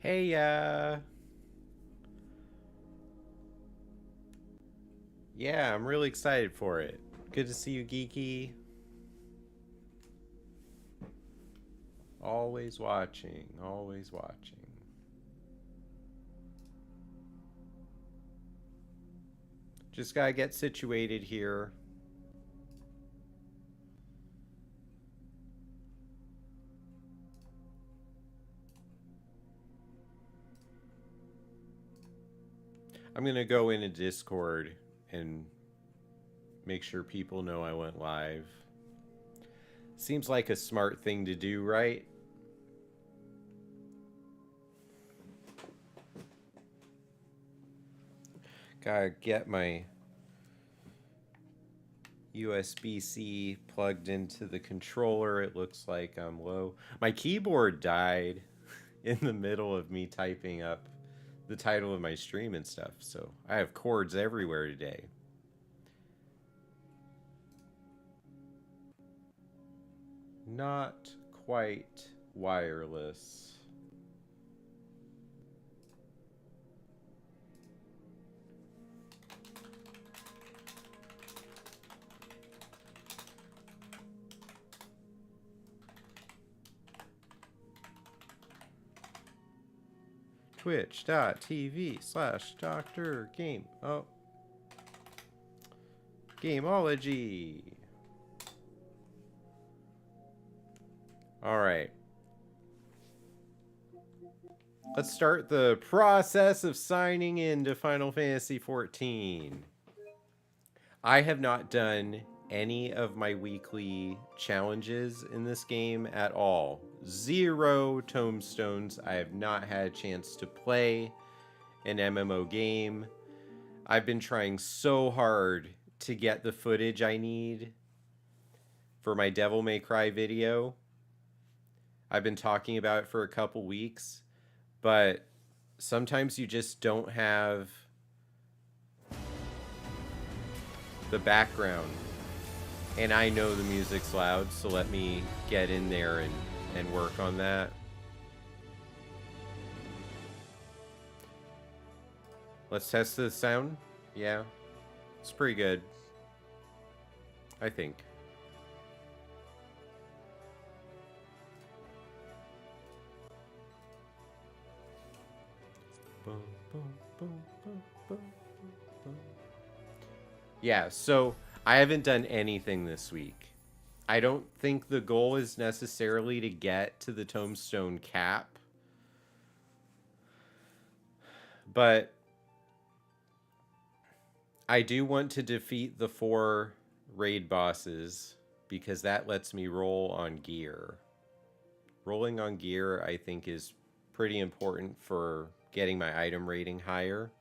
Hey, yeah, I'm really excited for it. Good to see you, Geeky. Always watching, always watching. Just gotta get situated here. I'm gonna go into Discord and make sure people know I went live. Seems like a smart thing to do, right? Gotta get my USB-C plugged into the controller. It looks like I'm low. My keyboard died in the middle of me typing up the title of my stream and stuff, so I have cords everywhere today. Not quite wireless. Twitch.tv/Dr. Game. Oh. Gameology. Alright. Let's start the process of signing in to Final Fantasy XIV. I have not done any of my weekly challenges in this game at all. 0 tomestones. I have not had a chance to play an MMO game. I've been trying so hard to get the footage I need for my Devil May Cry video. I've been talking about it for a couple weeks, but sometimes you just don't have the background. And I know the music's loud, so let me get in there and work on that. Let's test the sound. Yeah, it's pretty good, I think. Yeah, so I haven't done anything this week. I don't think the goal is necessarily to get to the tombstone cap, but I do want to defeat the 4 raid bosses because that lets me roll on gear. Rolling on gear, I think, is pretty important for getting my item rating higher.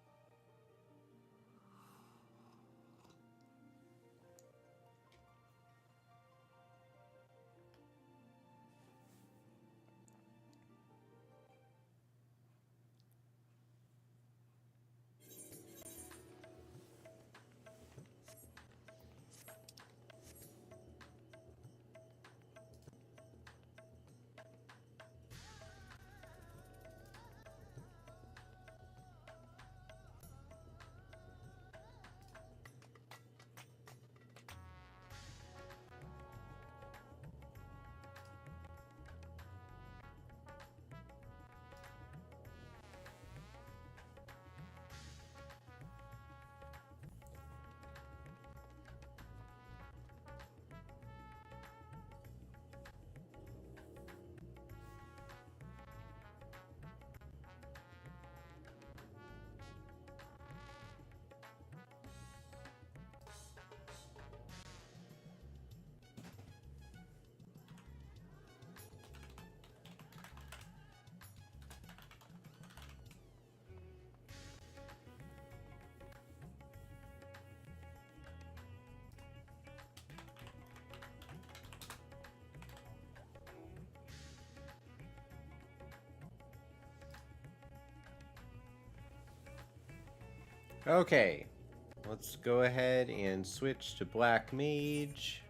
Okay, let's go ahead and switch to Black Mage.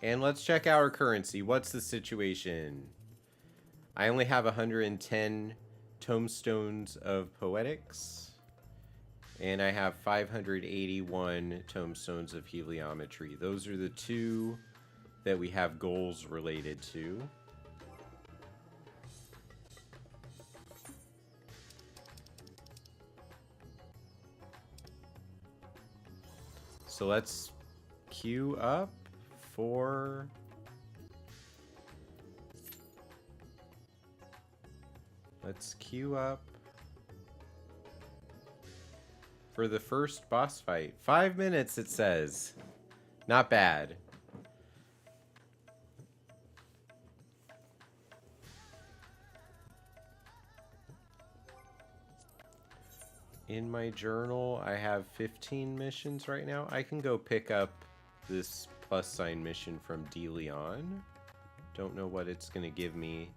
And let's check our currency. What's the situation? I only have 110 tomestones of poetics. And I have 581 tomestones of heliometry. Those are the two that we have goals related to. So let's queue up for... Let's queue up for the first boss fight. 5 minutes, it says. Not bad. In my journal, I have 15 missions right now. I can go pick up this plus sign mission from DeLeon. Don't know what it's going to give me.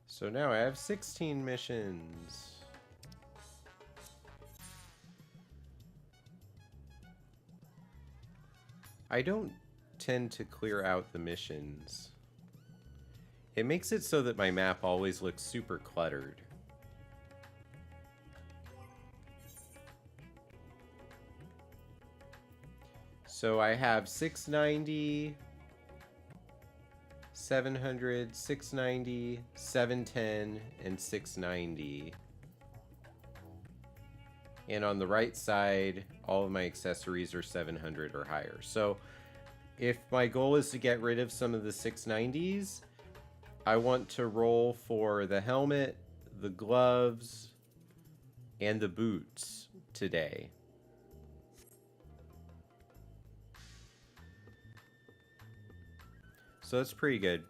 So now I have 16 missions. I don't tend to clear out the missions. It makes it so that my map always looks super cluttered. So I have 690, 700, 690, 710, and 690. And on the right side, all of my accessories are 700 or higher. So if my goal is to get rid of some of the 690s, I want to roll for the helmet, the gloves, and the boots today. So that's pretty good.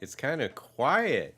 It's kind of quiet.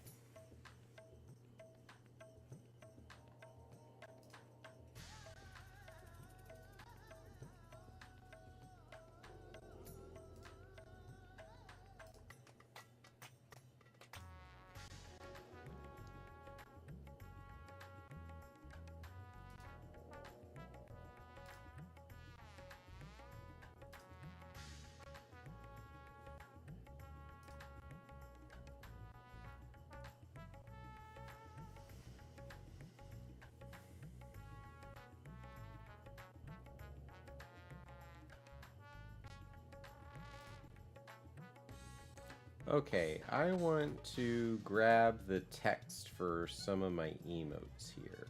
Okay, I want to grab the text for some of my emotes here.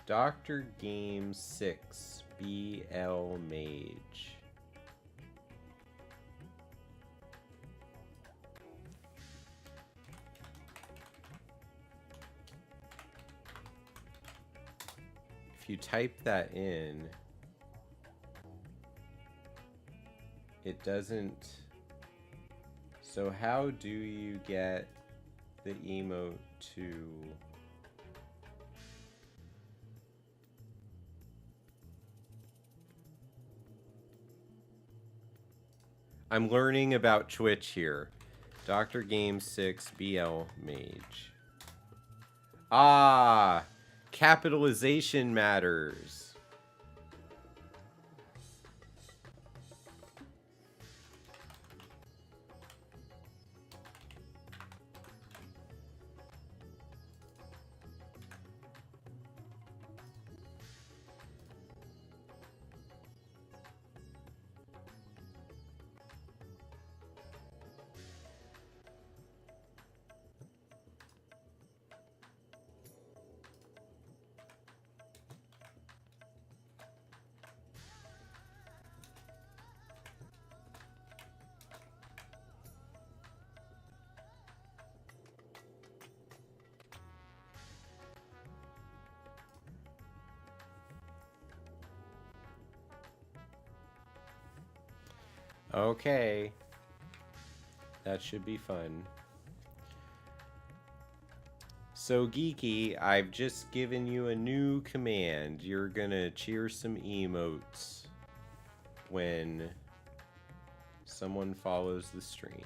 Dr. Game 6, BL Mage. If you type that in, it doesn't. So how do you get the emote to... I'm learning about Twitch here. Dr. Game 6 BL Mage. Ah, capitalization matters. Okay. That should be fun. So, Geeky, I've just given you a new command. You're gonna cheer some emotes when someone follows the stream.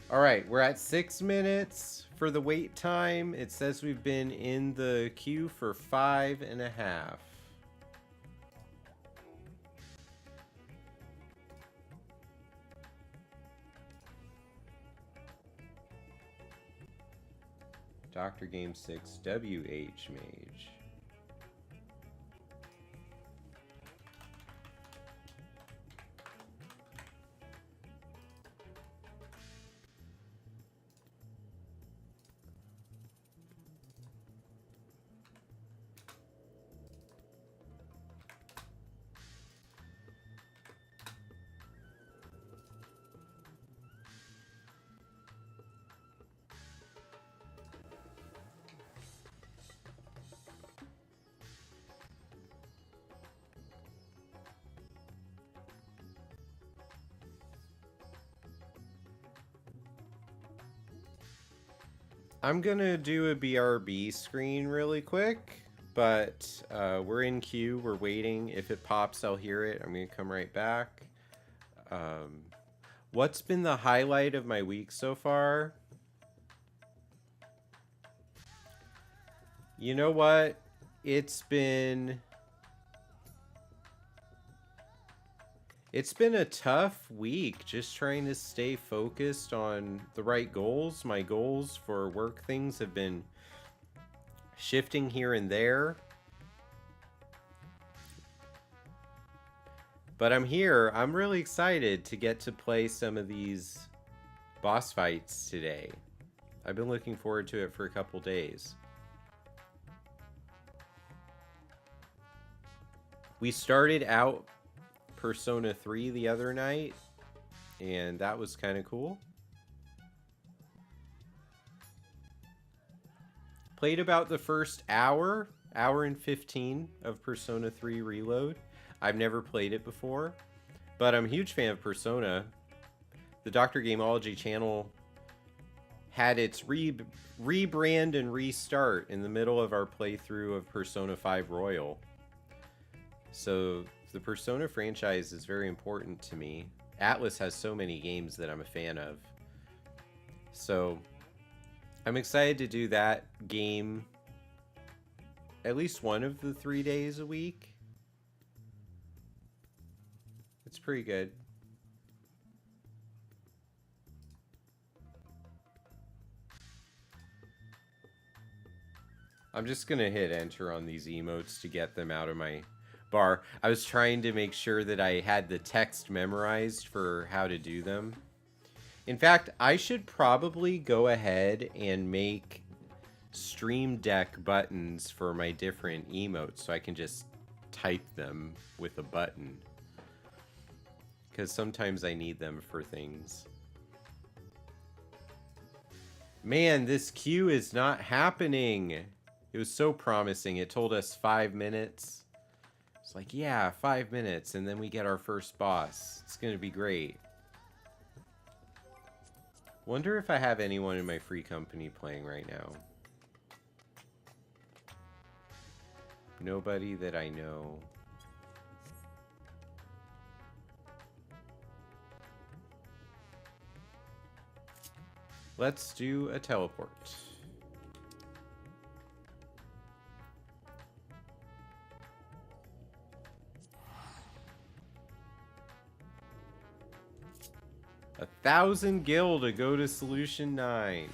All right, we're at 6 minutes for the wait time. It says we've been in the queue for 5.5. Dr. Game 6, WH Mage. I'm gonna do a BRB screen really quick, but we're in queue, we're waiting. If it pops, I'll hear it. I'm gonna come right back. What's been the highlight of my week so far? You know what? It's been a tough week just trying to stay focused on the right goals. My goals for work things have been shifting here and there. But I'm here. I'm really excited to get to play some of these boss fights today. I've been looking forward to it for a couple days. We started out Persona 3 the other night, and that was kind of cool. Played about the first hour and 15 of Persona 3 Reload. I've never played it before, but I'm a huge fan of Persona. The Dr. Gameology channel had its rebrand and restart in the middle of our playthrough of Persona 5 Royal. So the Persona franchise is very important to me. Atlas has so many games that I'm a fan of. So I'm excited to do that game at least one of the 3 days a week. It's pretty good. I'm just gonna hit enter on these emotes to get them out of my bar. I was trying to make sure that I had the text memorized for how to do them. In fact, I should probably go ahead and make Stream Deck buttons for my different emotes so I can just type them with a button. Because sometimes I need them for things. Man, this queue is not happening. It was so promising. It told us 5 minutes. It's like, yeah, 5 minutes, and then we get our first boss. It's gonna be great. Wonder if I have anyone in my free company playing right now. Nobody that I know. Let's do a teleport. A 1,000 gil to go to Solution 9.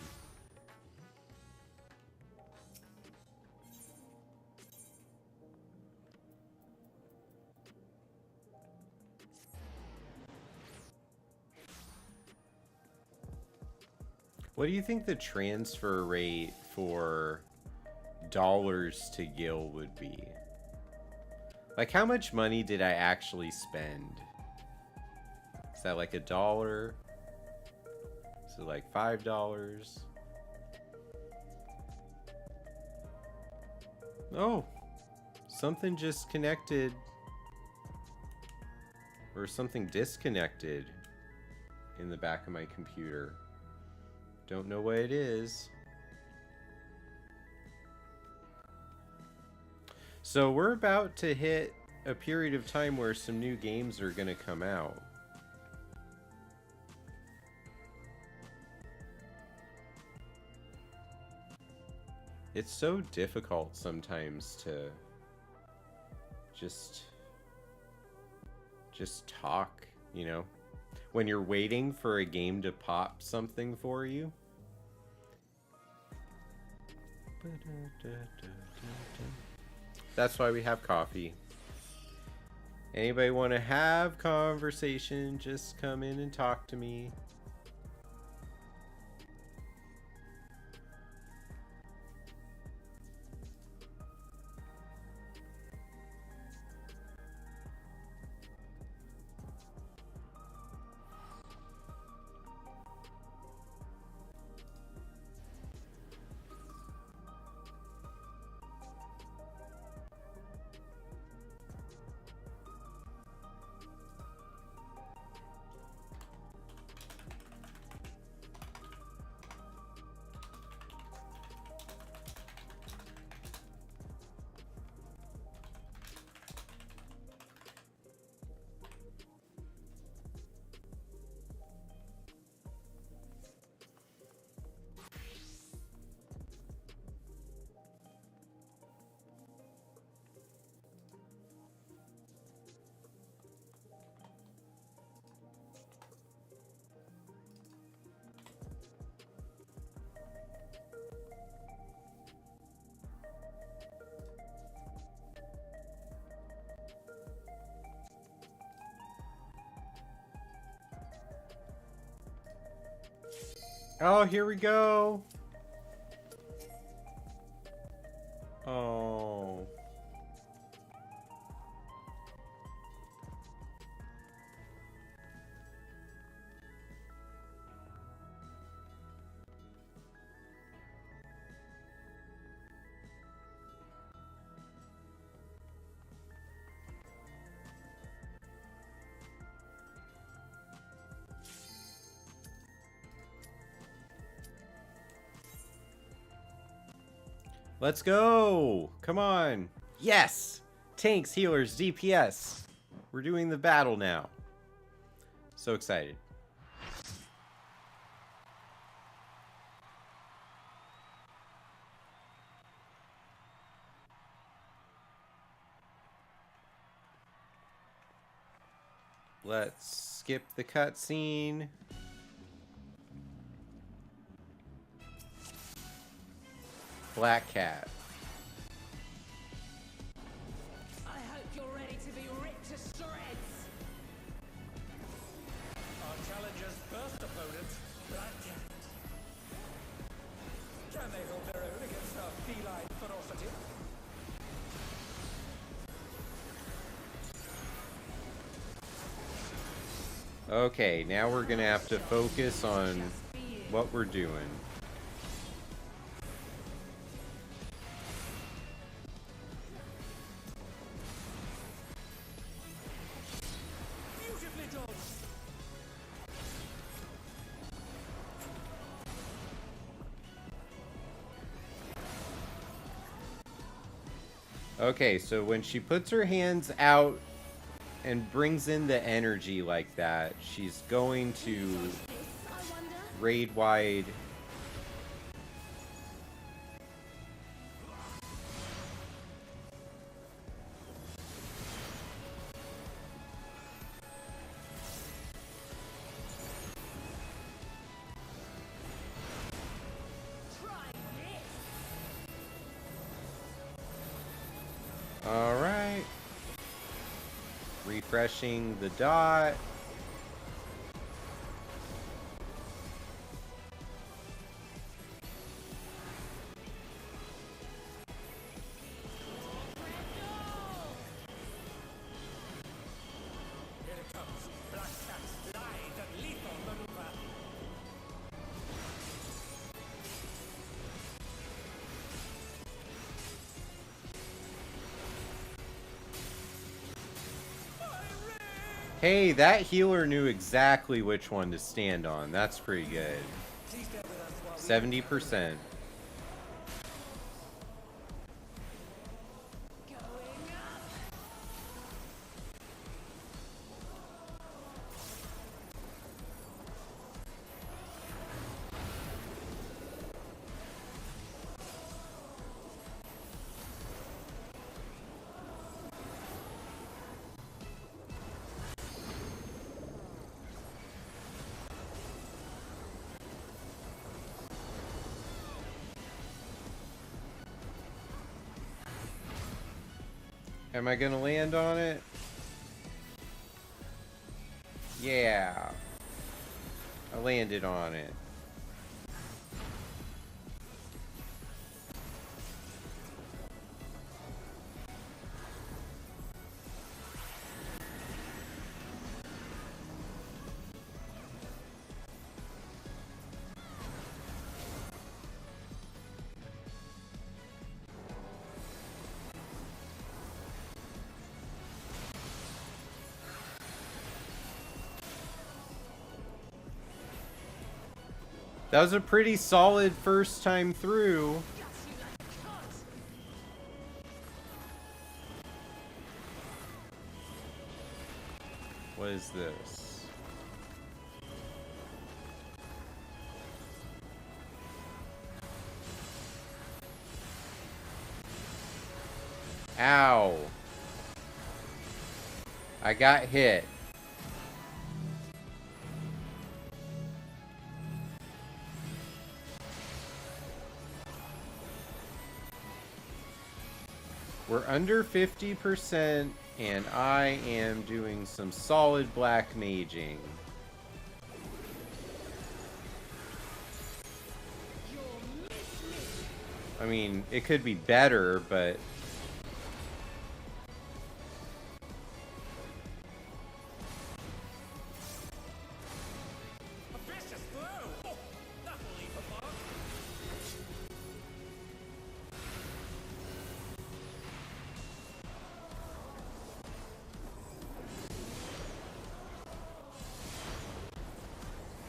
What do you think the transfer rate for dollars to gil would be? Like, how much money did I actually spend? Is that like $1? So like $5. Oh, something just connected. Or something disconnected in the back of my computer. Don't know what it is. So we're about to hit a period of time where some new games are going to come out. It's so difficult sometimes to just talk, you know, when you're waiting for a game to pop something for you. That's why we have coffee. Anybody want to have conversation, just come in and talk to me. Oh, here we go. Oh. Let's go! Come on! Yes! Tanks, healers, DPS! We're doing the battle now. So excited. Let's skip the cutscene. Black Cat. I hope you're ready to be ripped to shreds. Our challenger's first opponent, Black Cat. Can they hold their own against our feline ferocity? Okay, now we're gonna have to focus on what we're doing. Beautifully done! Okay, so when she puts her hands out and brings in the energy like that, she's going to raid wide. All right. Refreshing the dot. Here it comes. Black Cat's live and lethal maneuver. Hey, that healer knew exactly which one to stand on. That's pretty good. 70%. Am I gonna land on it? Yeah. I landed on it. That was a pretty solid first time through. What is this? Ow. I got hit. We're under 50%, and I am doing some solid black maging. I mean, it could be better, but... A vicious blow! Oh, that'll leave a mark.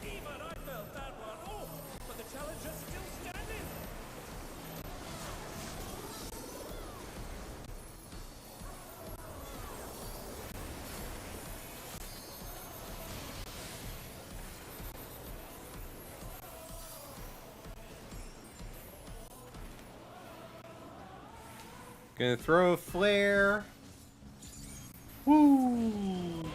Even I felt that one. Oh, but the challenger's still standing. Gonna throw a flare. Woo!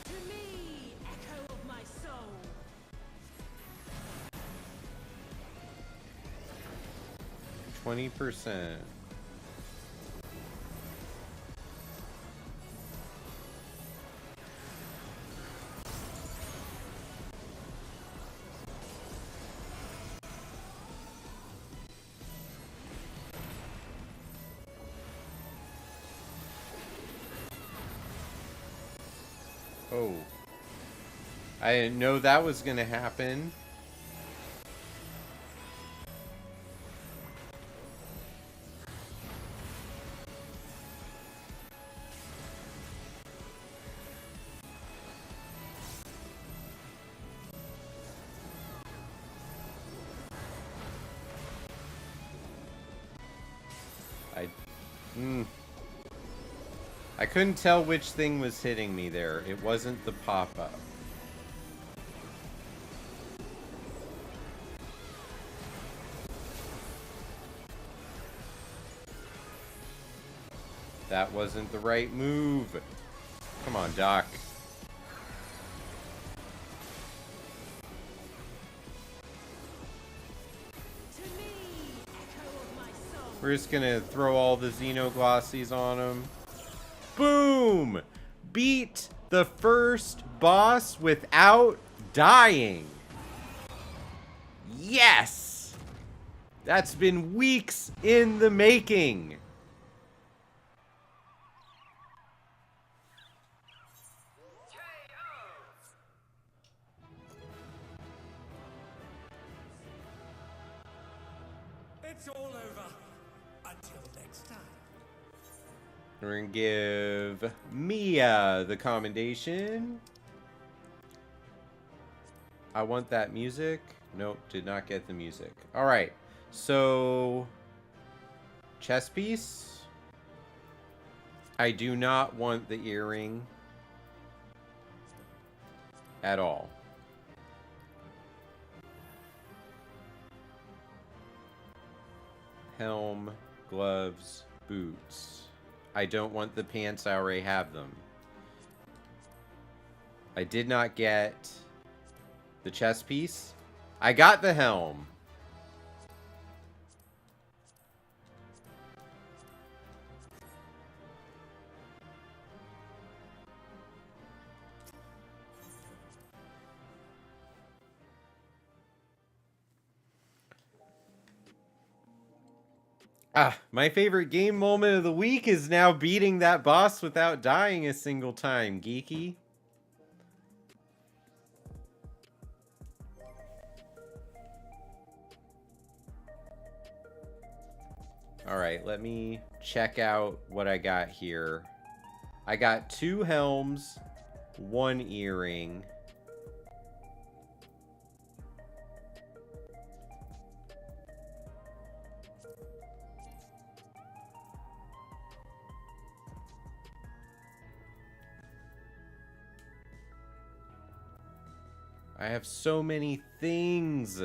To me, echo of my soul. 20%. Oh. I didn't know that was gonna happen. I couldn't tell which thing was hitting me there. It wasn't the pop-up. That wasn't the right move. Come on, Doc. To me, echo of my soul. We're just gonna throw all the Xenoglossies on him. Boom! Beat the first boss without dying. Yes! That's been weeks in the making. It's all over. Until next time. We're gonna give Mia the commendation. I want that music. Nope, did not get the music. All right, so chess piece. I do not want the earring at all. Helm, gloves, boots. I don't want the pants, I already have them. I did not get the chess piece. I got the helm. My favorite game moment of the week is now beating that boss without dying a single time, Geeky. Alright, let me check out what I got here. I got 2 helms, 1 earring. I have so many things.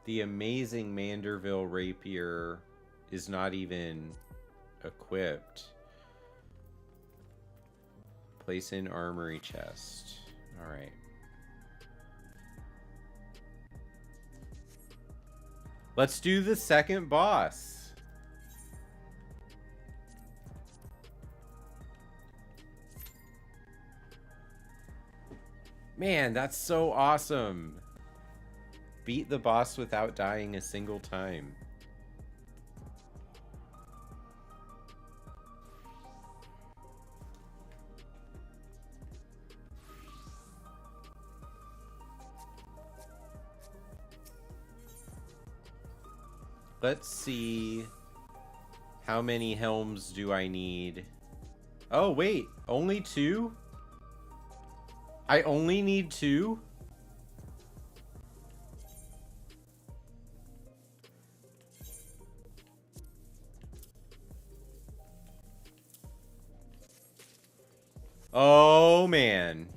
The amazing Manderville rapier is not even equipped. Place in armory chest. Alright. Let's do the second boss. Man, that's so awesome. Beat the boss without dying a single time. Let's see. How many helms do I need? Oh, wait. Only 2? I only need 2? Oh, man.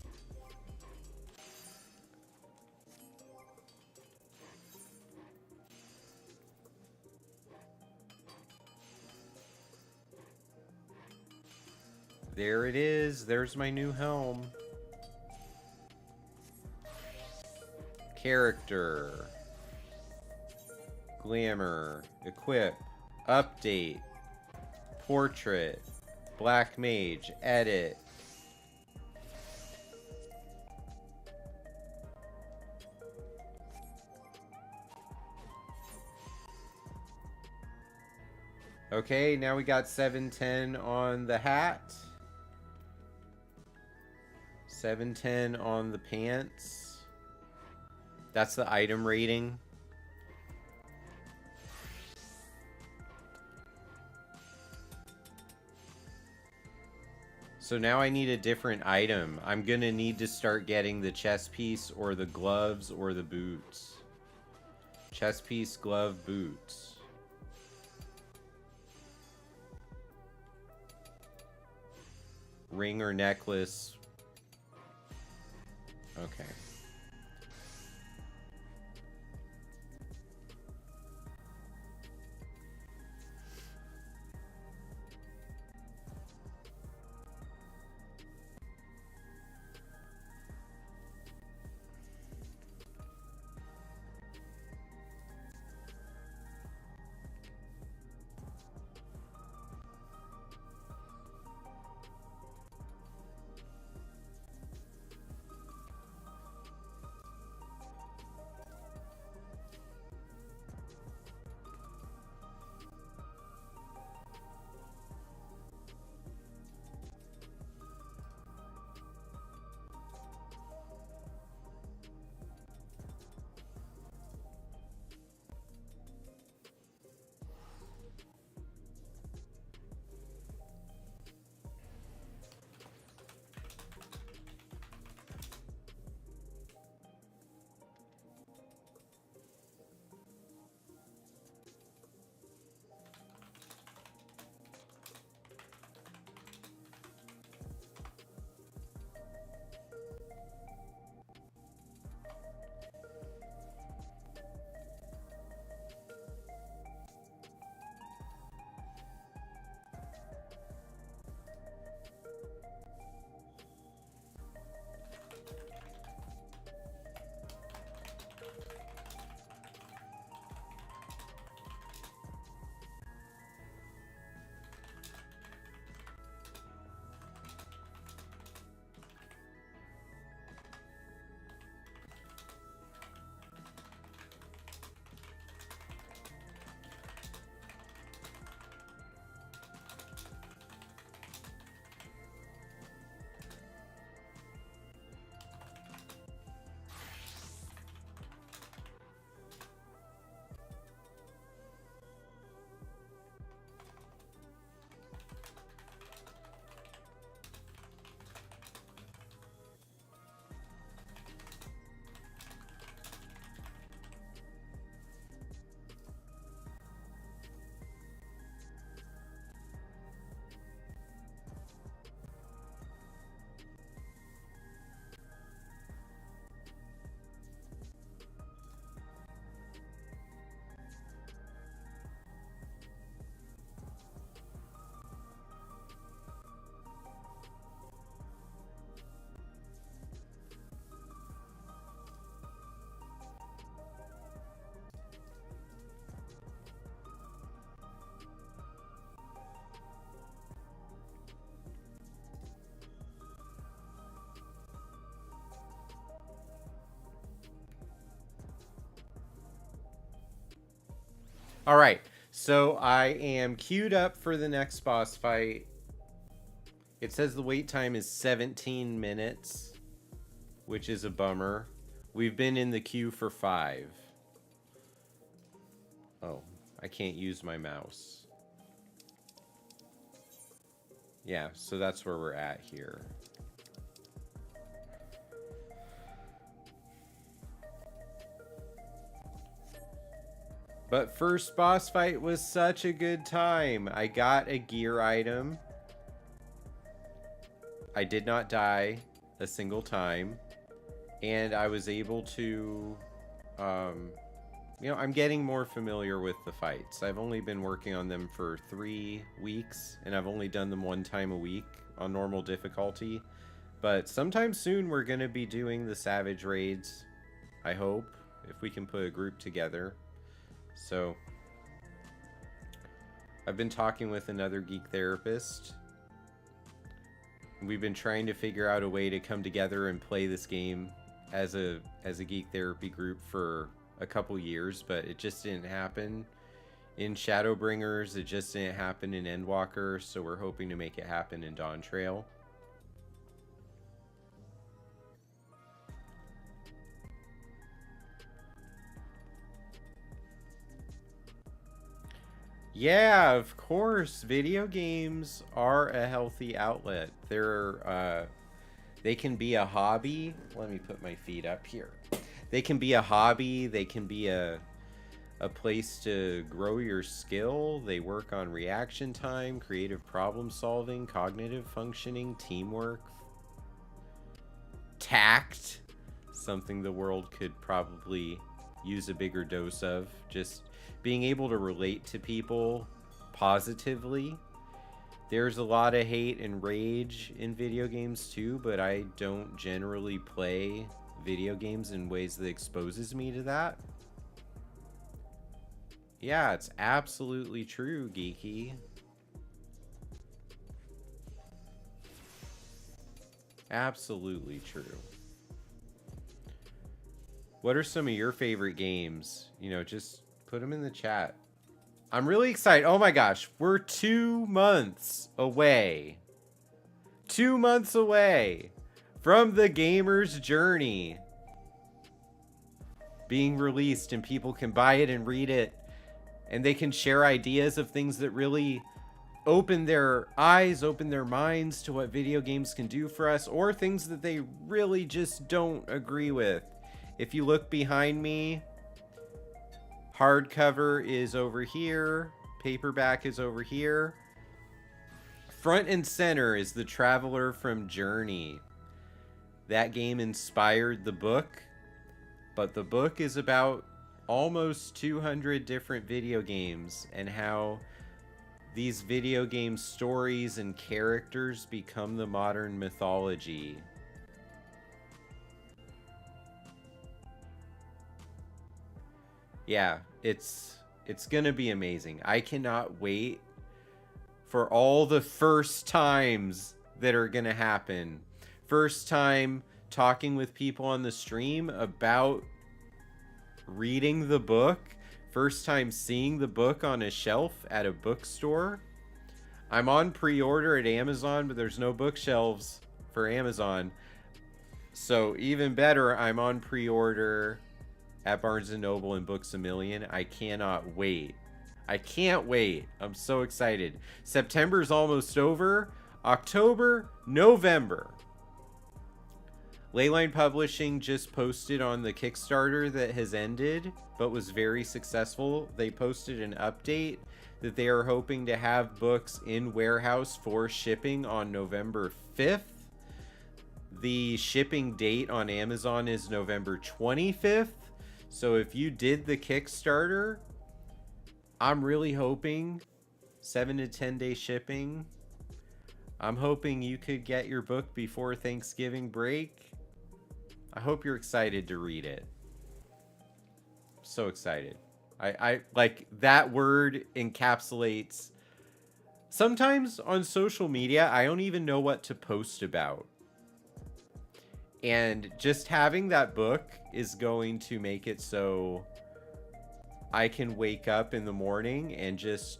There it is. There's my new helm. Character. Glamour. Equip. Update. Portrait. Black Mage. Edit. Okay, now we got 710 on the hat. 710 on the pants. That's the item rating. So now I need a different item. I'm gonna need to start getting the chest piece or the gloves or the boots. Chest piece, glove, boots. Ring or necklace. Okay. All right. So I am queued up for the next boss fight. It says the wait time is 17 minutes, which is a bummer. We've been in the queue for 5. Oh, I can't use my mouse. Yeah, so that's where we're at here. But first boss fight was such a good time. I got a gear item. I did not die a single time. And I was able to, you know, I'm getting more familiar with the fights. I've only been working on them for 3 weeks, and I've only done them 1 time a week on normal difficulty. But sometime soon we're going to be doing the Savage Raids, I hope, if we can put a group together. So, I've been talking with another geek therapist. We've been trying to figure out a way to come together and play this game as a geek therapy group for a couple years, but it just didn't happen in Shadowbringers. It just didn't happen in Endwalker, so we're hoping to make it happen in Dawn Trail. Yeah, of course. Video games are a healthy outlet. They can be a hobby. Let me put my feet up here. They can be a hobby. They can be a place to grow your skill. They work on reaction time, creative problem solving, cognitive functioning, teamwork, tact, something the world could probably use a bigger dose of. Just being able to relate to people positively. There's a lot of hate and rage in video games too, but I don't generally play video games in ways that exposes me to that. Yeah, it's absolutely true, Geeky. Absolutely true. What are some of your favorite games? You know, just put them in the chat. I'm really excited. Oh my gosh, we're 2 months away. 2 months away from the Gamer's Journey being released, and people can buy it and read it, and they can share ideas of things that really open their eyes, open their minds to what video games can do for us, or things that they really just don't agree with. If you look behind me, hardcover is over here, paperback is over here. Front and center is The Traveler from Journey. That game inspired the book, but the book is about almost 200 different video games and how these video game stories and characters become the modern mythology. Yeah, it's gonna be amazing. I cannot wait for all the first times that are gonna happen. First time talking with people on the stream about reading the book. First time seeing the book on a shelf at a bookstore. I'm on pre-order at Amazon, but there's no bookshelves for Amazon. So even better, I'm on pre-order at Barnes & Noble and Books A Million. I cannot wait. I can't wait. I'm so excited. September's almost over. October, November. Leyline Publishing just posted on the Kickstarter that has ended, but was very successful. They posted an update that they are hoping to have books in warehouse for shipping on November 5th. The shipping date on Amazon is November 25th. So if you did the Kickstarter, I'm really hoping 7 to 10 day shipping. I'm hoping you could get your book before Thanksgiving break. I hope you're excited to read it. So excited. I like that word encapsulates. Sometimes on social media, I don't even know what to post about. And just having that book is going to make it so I can wake up in the morning and just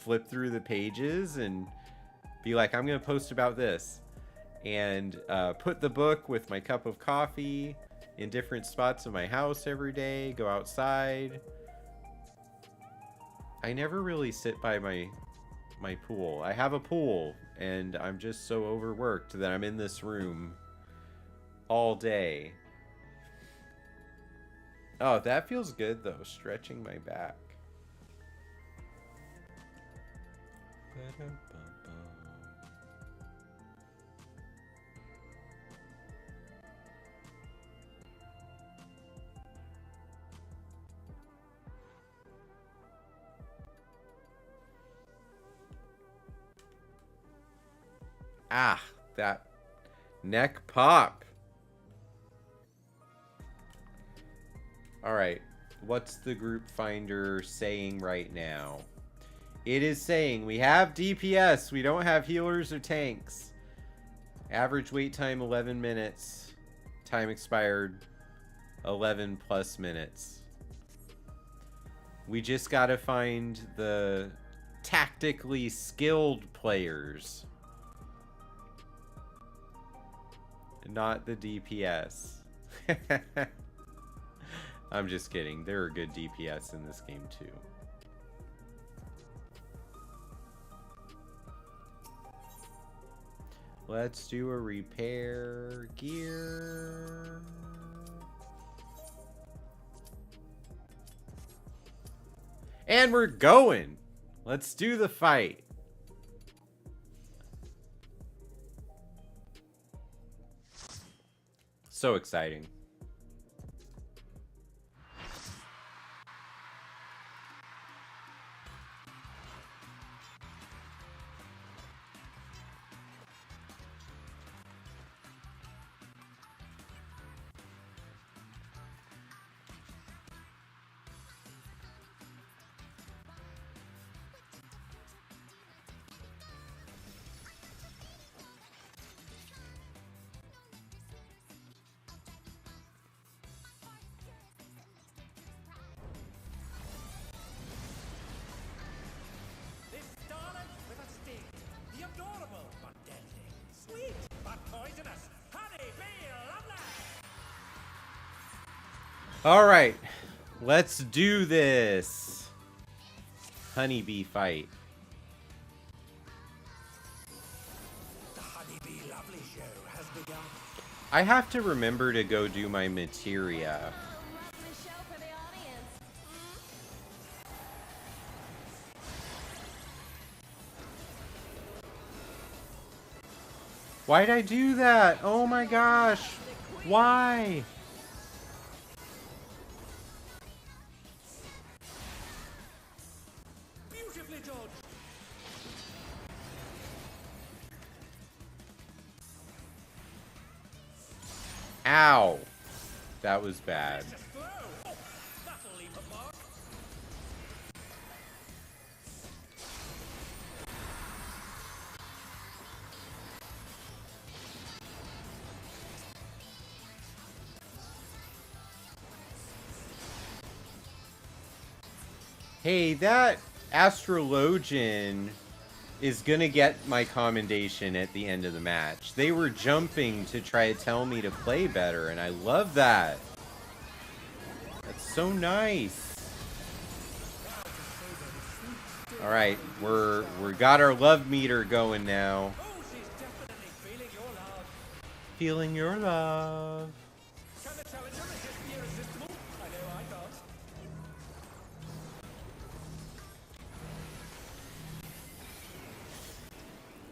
flip through the pages and be like, I'm going to post about this. And put the book with my cup of coffee in different spots of my house every day. Go outside. I never really sit by my pool. I have a pool, and I'm just so overworked that I'm in this room all day. Oh, that feels good, though. Stretching my back. Ah, that neck pop. All right, what's the group finder saying right now? It is saying we have DPS, we don't have healers or tanks. Average wait time 11 minutes. Time expired 11 plus minutes. We just gotta find the tactically skilled players. Not the DPS. I'm just kidding. There are good DPS in this game too. Let's do a repair gear. And we're going. Let's do the fight. So exciting. This starlet with a sting. The adorable but deadly. Sweet but poisonous. Honey bee lovely. All right, let's do this. Honeybee fight. The honeybee lovely show has begun. I have to remember to go do my materia. Lovely show for the audience. Why'd I do that? Oh my gosh. Why? Beautifully done. Ow. That was bad. Just glow. Oh, that'll leave a mark. Hey, that astrologian is gonna get my commendation at the end of the match. They were jumping to try to tell me to play better, and I love that. That's so nice. All right, we got our love meter going now. Oh, she's definitely feeling your love. Feeling your love. Can the challenger resist the irresistible? I know I can't.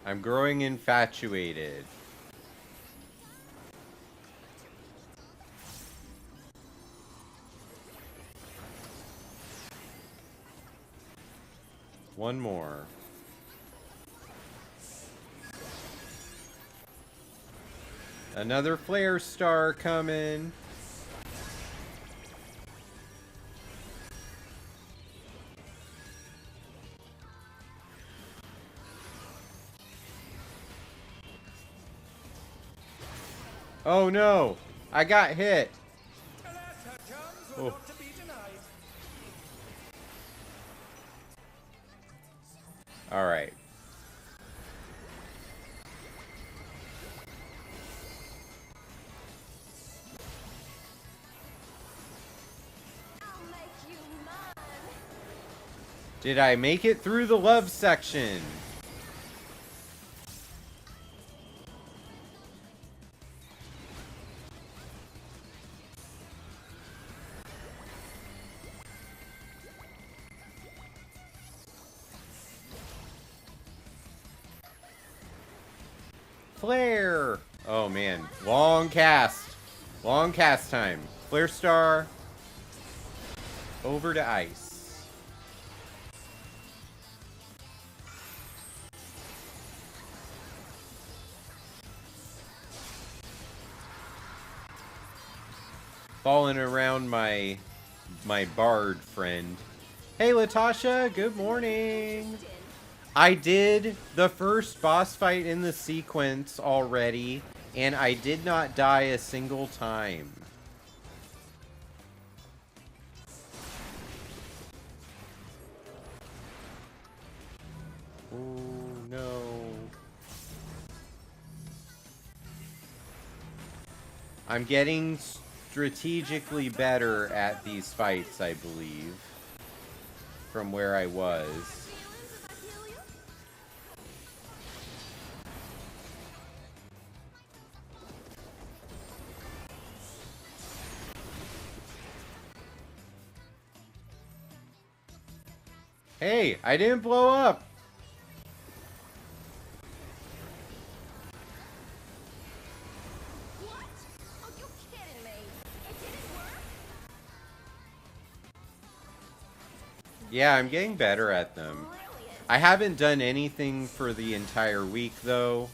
I'm growing infatuated. One more. Another flare star coming. Oh no, I got hit. Alas, her charms were Oh. not to be denied. Alright. I'll make you mine. Did I make it through the love section? Flare! Oh man, long cast. Long cast time. Flare Star. Over to ice. Falling around my bard friend. Hey Latasha, good morning. I did the first boss fight in the sequence already, and I did not die a single time. Oh no. I'm getting strategically better at these fights, I believe, from where I was. Feelings if I kill you? Hey, I didn't blow up. What? Oh, you kidding me? It didn't work? Yeah, I'm getting better at them. Brilliant. I haven't done anything for the entire week, though,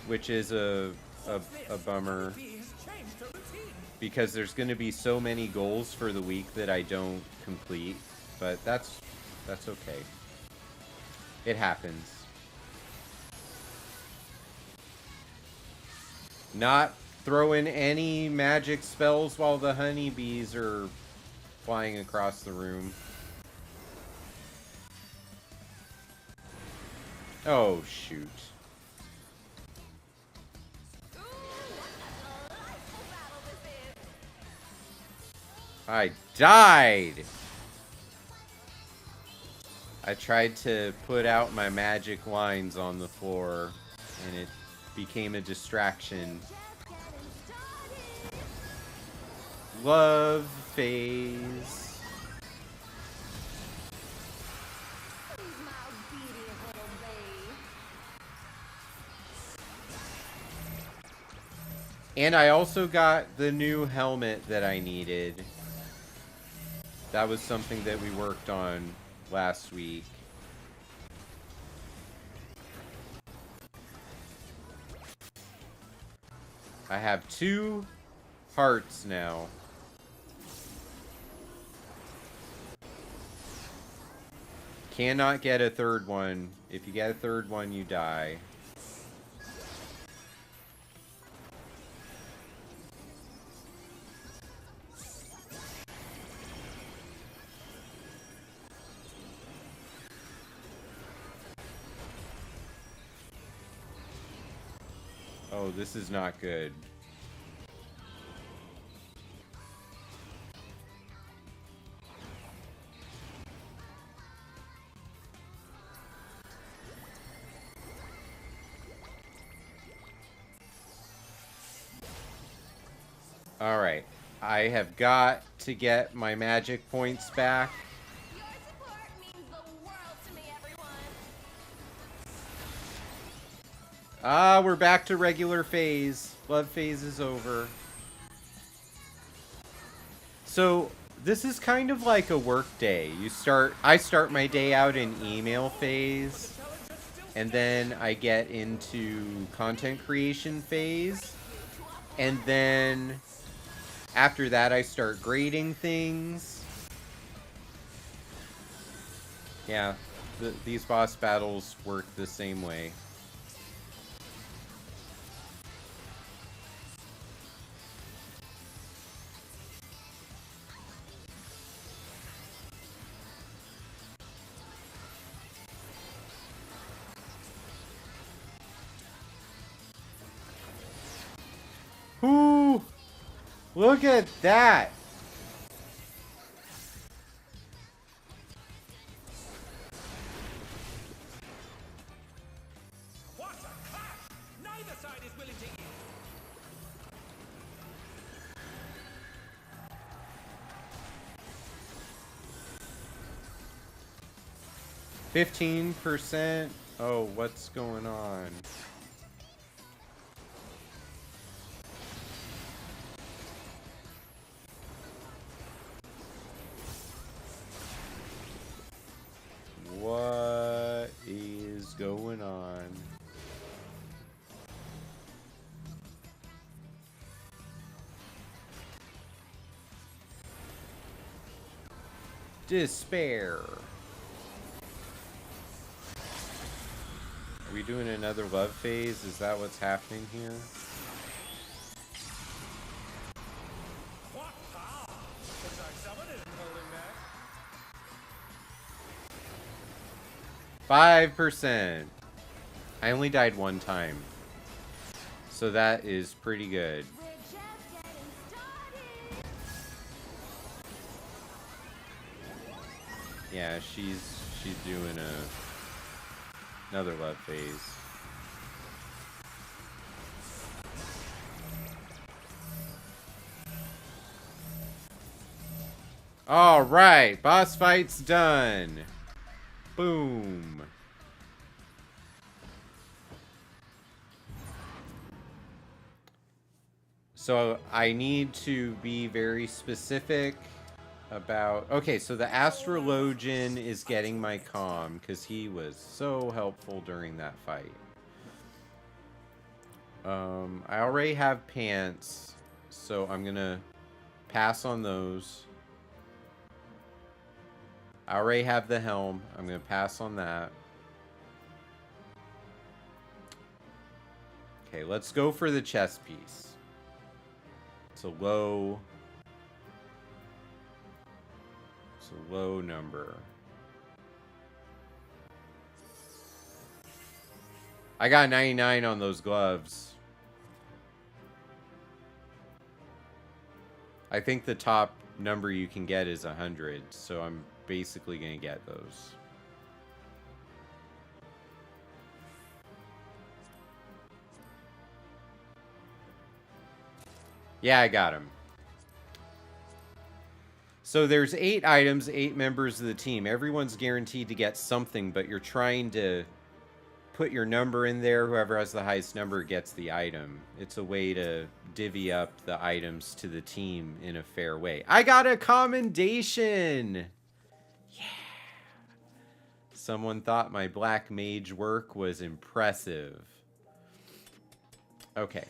which is a bummer, Honeybee has changed her routine. because there's going to be so many goals for the week that I don't complete, but that's okay. It happens. Not throwing any magic spells while the honeybees are flying across the room. Oh, shoot. Ooh, what a delightful battle this is. I died! I tried to put out my magic lines on the floor, and it became a distraction. Just getting started. Love phase. Who's my obedient little babe? And I also got the new helmet that I needed. That was something that we worked on last week. I have 2 hearts now. Cannot get a third one. If you get a third one, you die. Oh, this is not good. Alright. I have got to get my magic points back. Your support means the world to me, everyone. Ah, we're back to regular phase. Love phase is over. So, this is kind of like a work day. I start my day out in email phase, and then I get into content creation phase, and then after that I start grading things. Yeah, these boss battles work the same way. Look at that. What a clash! Neither side is willing to yield. 15%. Oh, what's going on? What is going on? Despair. Are we doing another love phase? Is that what's happening here? What power! Looks like someone isn't holding back. 5%. I only died one time. So that is pretty good. We're just getting started. Yeah, she's doing another love phase. All right, boss fight's done. Boom. So I need to be very specific about... Okay, so the astrologian is getting my comm because he was so helpful during that fight. I already have pants, so I'm gonna pass on those. I already have the helm. I'm gonna pass on that. Okay, let's go for the chess piece. It's a low number. I got 99 on those gloves. I think the top number you can get is 100, so I'm basically gonna get those. Yeah, I got him. So there's 8 items, 8 members of the team. Everyone's guaranteed to get something, but you're trying to put your number in there. Whoever has the highest number gets the item. It's a way to divvy up the items to the team in a fair way. I got a commendation! Yeah. Someone thought my black mage work was impressive. Okay.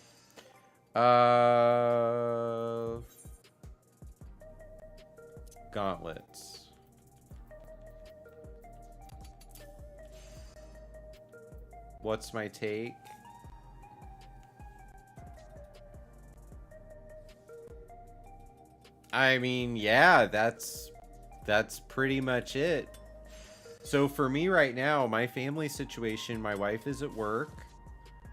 Gauntlets. What's my take? I mean, yeah, that's pretty much it. So for me right now, my family situation, my wife is at work.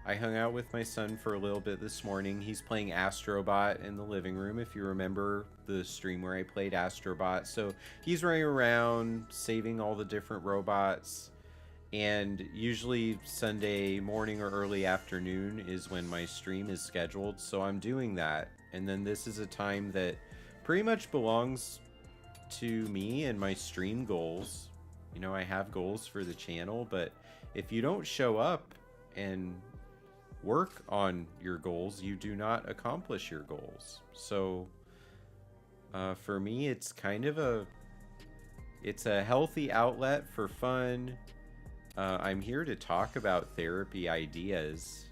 I hung out with my son for a little bit this morning. He's playing Astrobot in the living room, if you remember the stream where I played Astrobot. So he's running around, saving all the different robots. And usually Sunday morning or early afternoon is when my stream is scheduled. So I'm doing that. And then this is a time that pretty much belongs to me and my stream goals. You know, I have goals for the channel, but if you don't show up and work on your goals, you do not accomplish your goals. So for me, it's kind of it's a healthy outlet for fun. I'm here to talk about therapy ideas.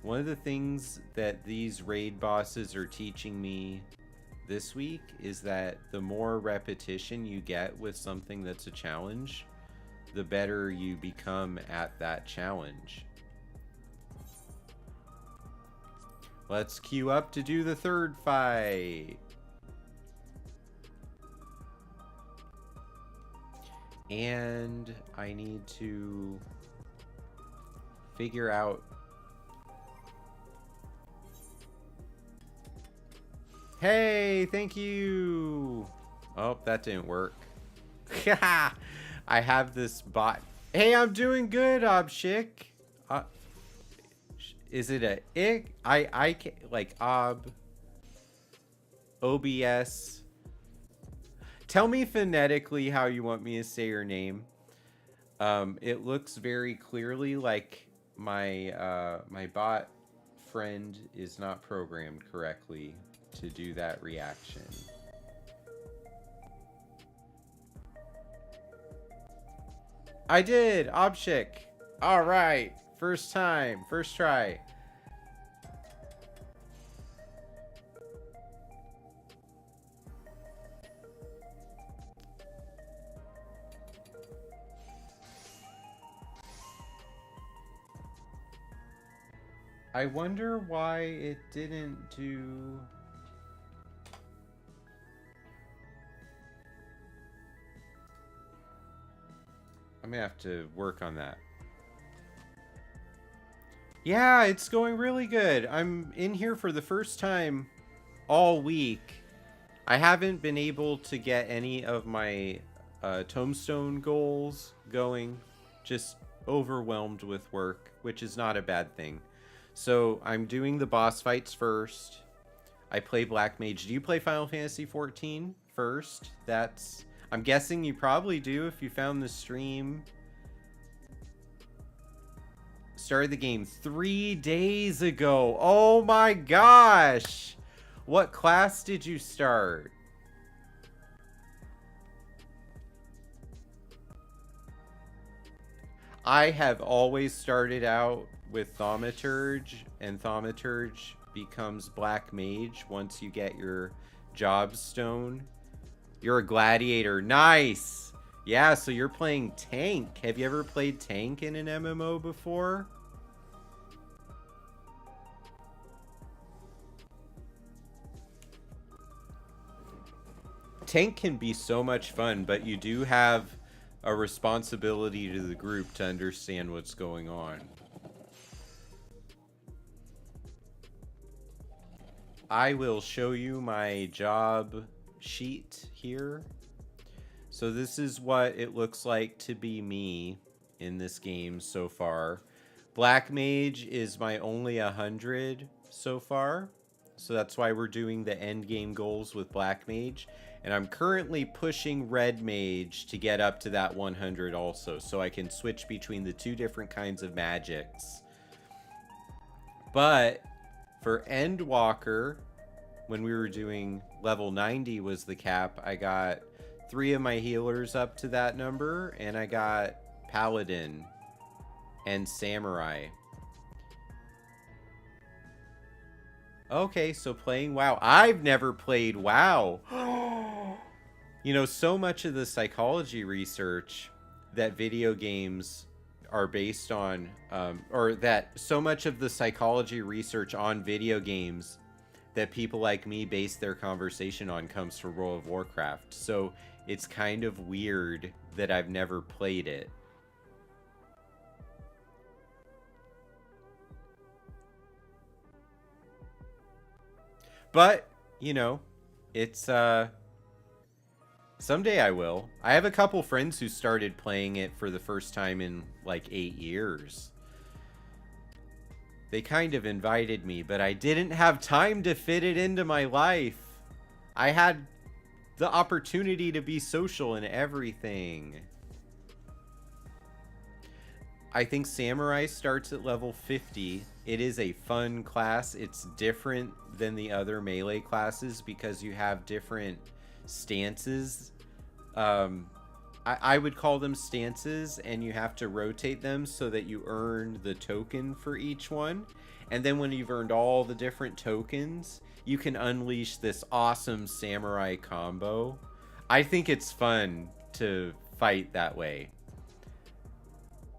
One of the things that these raid bosses are teaching me this week is that the more repetition you get with something that's a challenge, the better you become at that challenge. Let's queue up to do the third fight. And I need to figure out Hey, thank you. Oh, that didn't work. I have this bot. Hey, I'm doing good, Obshik. Uh, is it a ick? I can like OBS. Tell me phonetically how you want me to say your name. It looks very clearly like my bot friend is not programmed correctly to do that reaction. I did, Obshik. All right, first time, first try. I wonder why it didn't do... I'm gonna have to work on that. Yeah, it's going really good. I'm in here for the first time all week. I haven't been able to get any of my tombstone goals going. Just overwhelmed with work, which is not a bad thing. So I'm doing the boss fights first. I play Black Mage. Do you play Final Fantasy XIV first? That's... I'm guessing you probably do if you found the stream. Started the game 3 days ago. Oh my gosh! What class did you start? I have always started out with Thaumaturge, and Thaumaturge becomes Black Mage once you get your job stone. You're a gladiator. Nice! Yeah, so you're playing tank. Have you ever played tank in an MMO before? Tank can be so much fun, but you do have a responsibility to the group to understand what's going on. I will show you my job sheet here. So this is what it looks like to be me in this game so far. Black Mage is my only 100 so far. So that's why we're doing the end game goals with Black Mage. And I'm currently pushing Red Mage to get up to that 100 also. So I can switch between the two different kinds of magics. But for Endwalker, when we were doing level 90 was the cap, I got 3 of my healers up to that number. And I got Paladin and Samurai. Okay, so playing WoW. I've never played WoW. You know, so much of the psychology research that video games are based on, or that so much of the psychology research on video games that people like me base their conversation on comes from World of Warcraft. So it's kind of weird that I've never played it. But, you know, it's, someday I will. I have a couple friends who started playing it for the first time in, like, 8 years. They kind of invited me, but I didn't have time to fit it into my life. I had the opportunity to be social and everything. I think Samurai starts at level 50. It is a fun class. It's different than the other melee classes because you have different stances. I would call them stances, and you have to rotate them so that you earn the token for each one. And then when you've earned all the different tokens, you can unleash this awesome samurai combo. I think it's fun to fight that way.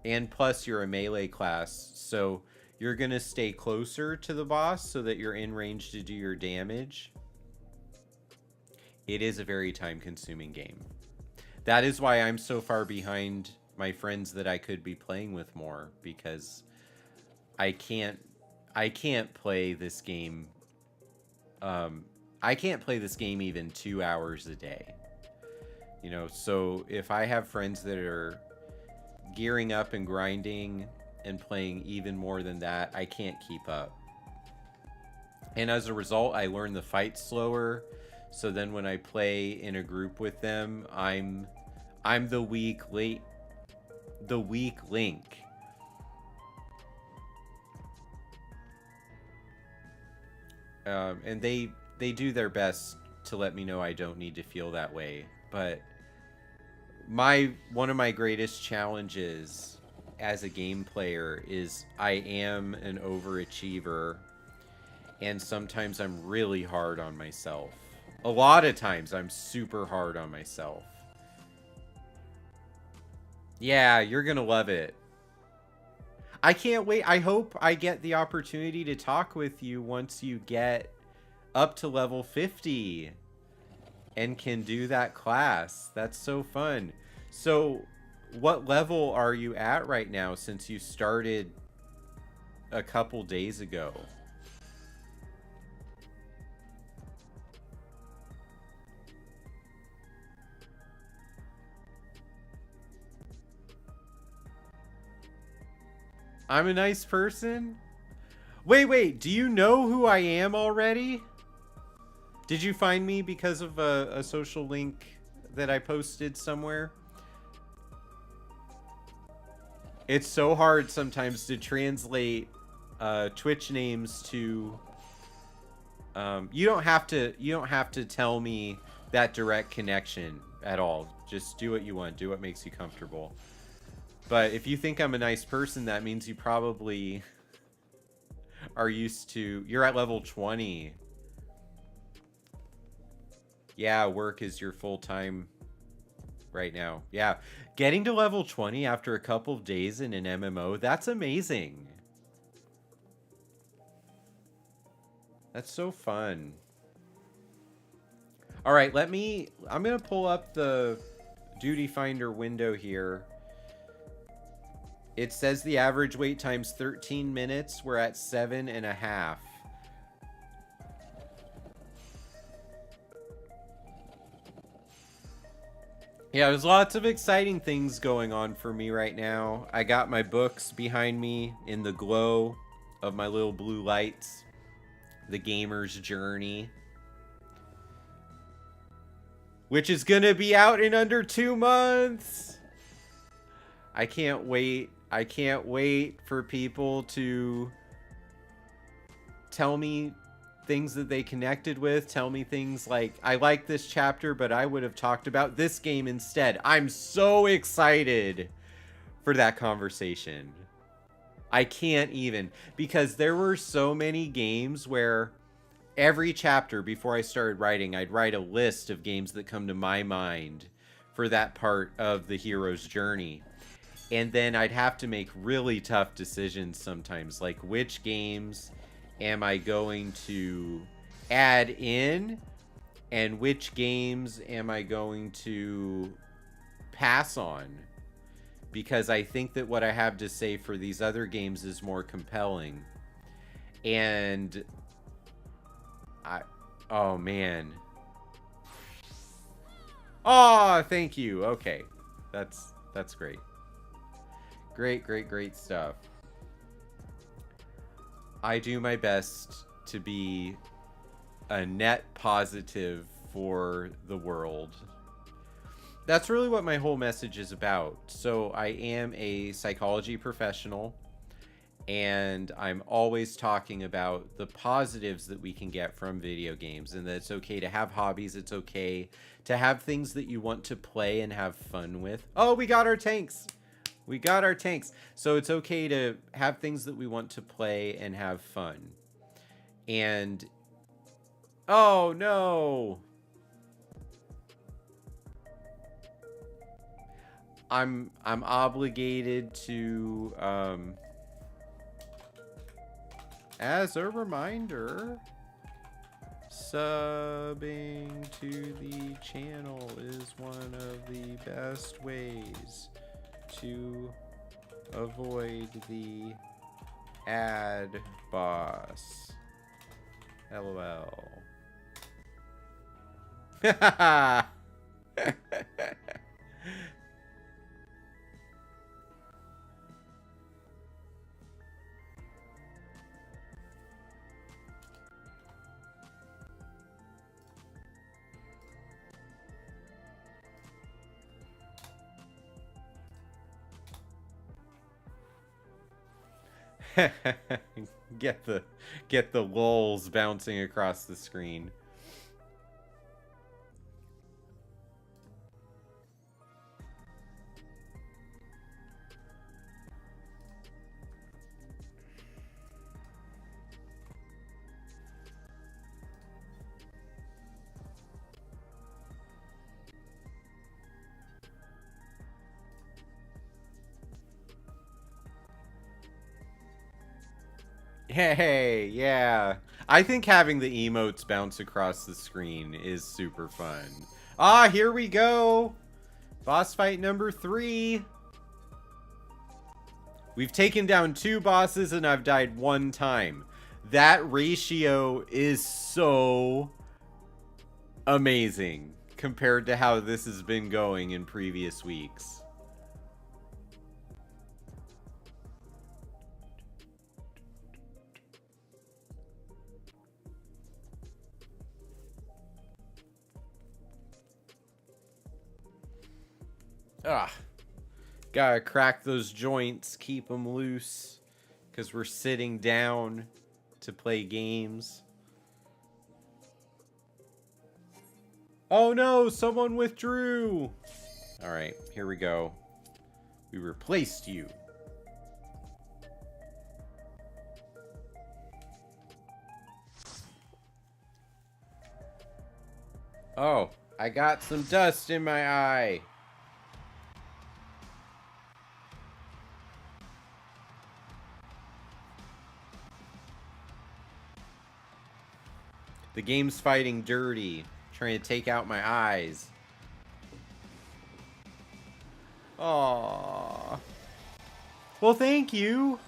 And plus you're a melee class, so you're gonna stay closer to the boss so that you're in range to do your damage. It is a very time-consuming game. That is why I'm so far behind my friends that I could be playing with more, because I can't play this game I can't play this game even 2 hours a day. You know, so if I have friends that are gearing up and grinding and playing even more than that, I can't keep up. And as a result, I learn the fight slower. So then when I play in a group with them, I'm the weak link. And they do their best to let me know I don't need to feel that way. But one of my greatest challenges as a game player is I am an overachiever, and sometimes I'm really hard on myself. A lot of times I'm super hard on myself. Yeah, you're gonna love it. I can't wait. I hope I get the opportunity to talk with you once you get up to level 50 and can do that class. That's so fun. So what level are you at right now, since you started a couple days ago? I'm a nice person? Wait, do you know who I am already? Did you find me because of a social link that I posted somewhere? It's so hard sometimes to translate Twitch names to... you don't have to tell me that direct connection at all. Just do what you want. Do what makes you comfortable. But if you think I'm a nice person, that means you probably are used to... You're at level 20. Yeah, work is your full-time right now. Yeah, getting to level 20 after a couple of days in an MMO, that's amazing. That's so fun. All right, I'm going to pull up the Duty Finder window here. It says the average wait time's 13 minutes. We're at 7.5. Yeah, there's lots of exciting things going on for me right now. I got my books behind me in the glow of my little blue lights. The Gamer's Journey, which is gonna be out in under 2 months. I can't wait. I can't wait for people to tell me things that they connected with. Tell me things like, I like this chapter, but I would have talked about this game instead. I'm so excited for that conversation. I can't even, because there were so many games where every chapter before I started writing, I'd write a list of games that come to my mind for that part of the hero's journey. And then I'd have to make really tough decisions sometimes, like which games am I going to add in and which games am I going to pass on, because I think that what I have to say for these other games is more compelling. And oh man. Oh, thank you. Okay. That's great. Great stuff. I do my best to be a net positive for the world. That's really what my whole message is about. So I am a psychology professional, and I'm always talking about the positives that we can get from video games, and that it's okay to have hobbies. It's okay to have things that you want to play and have fun with. Oh, we got our tanks. We got our tanks. So it's okay to have things that we want to play and have fun. And oh no. I'm obligated to as a reminder, subbing to the channel is one of the best ways to avoid the ad boss. LOL. Get the lols bouncing across the screen. Hey, yeah. I think having the emotes bounce across the screen is super fun. Ah, here we go. Boss fight number 3. We've taken down 2 bosses and I've died 1 time. That ratio is so amazing compared to how this has been going in previous weeks. Ah, gotta crack those joints, keep them loose, because we're sitting down to play games. Oh no, someone withdrew. All right, here we go. We replaced you. Oh, I got some dust in my eye. The game's fighting dirty, trying to take out my eyes. Aww. Well, thank you.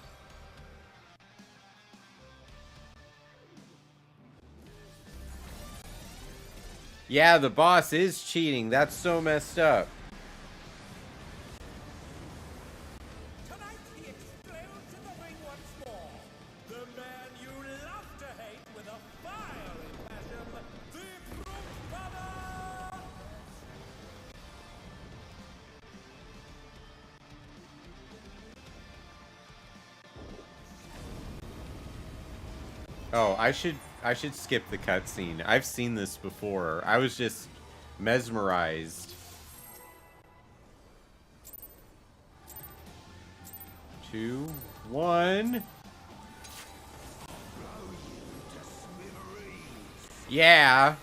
Yeah, the boss is cheating. That's so messed up. Tonight he explodes in the ring once more. The man you love to hate with a fiery passion, the Fruit Brother! Oh, I should skip the cutscene. I've seen this before. I was just mesmerized. 2, 1. Yeah.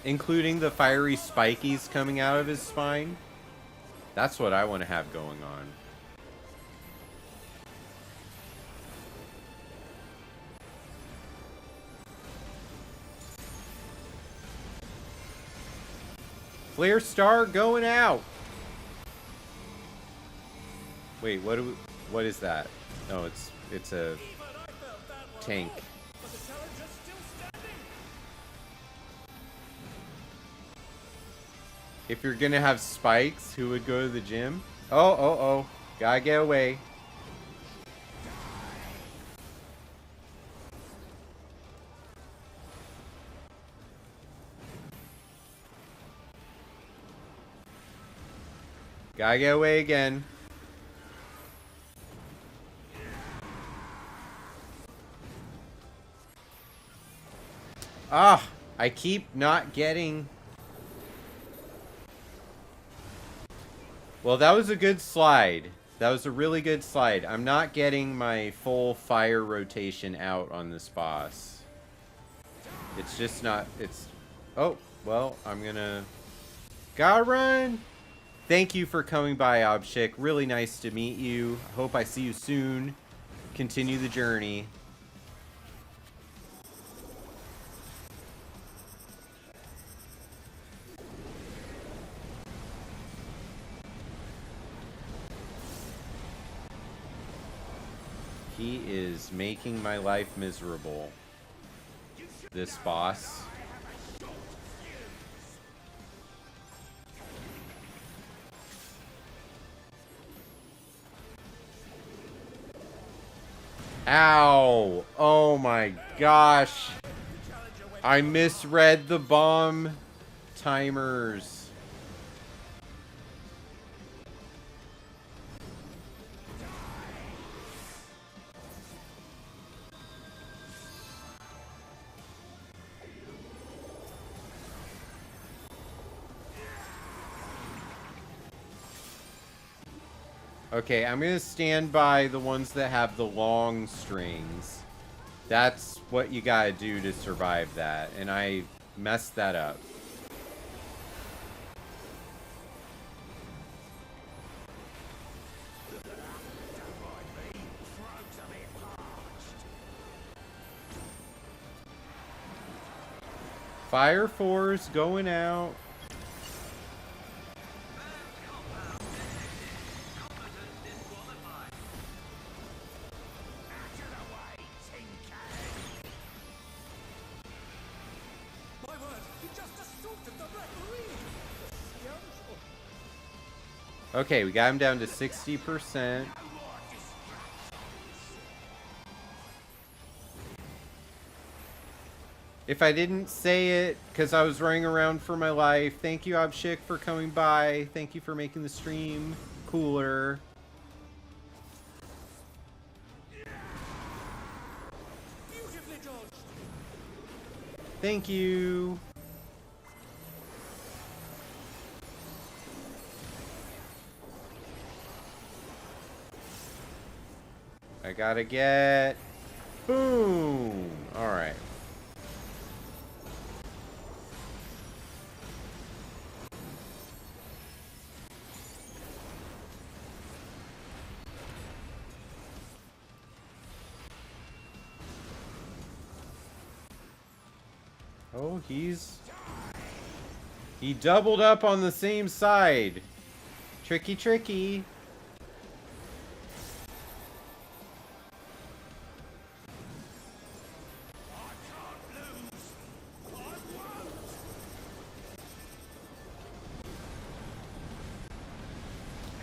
Including the fiery spikies coming out of his spine. That's what I want to have going on. Flare star going out. Wait, what is that? No, it's a Even I felt that one tank. off, but the challenger's still standing. If you're gonna have spikes, who would go to the gym? Oh. Gotta get away. Gotta get away again. Ah, I keep not getting... Well, that was a good slide. That was a really good slide. I'm not getting my full fire rotation out on this boss. It's just not... It's... Oh, well, I'm gonna... Gotta run! Thank you for coming by, Obshik. Really nice to meet you. Hope I see you soon. Continue the journey. He is making my life miserable. This boss. Ow! Oh my gosh! I misread the bomb timers. Okay, I'm gonna stand by the ones that have the long strings. That's what you gotta do to survive that, and I messed that up. Fire Force going out. My word, he just assaulted the referee! Okay, we got him down to 60%. If I didn't say it because I was running around for my life, thank you, Abshik, for coming by. Thank you for making the stream cooler. Beautifully dodged! Thank you. I gotta get... Boom! Alright. Oh, he doubled up on the same side. Tricky, tricky.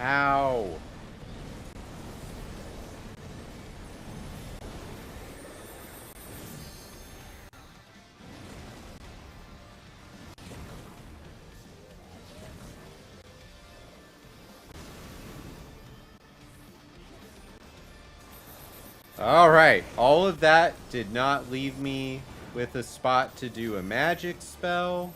Ow. Alright, all of that did not leave me with a spot to do a magic spell.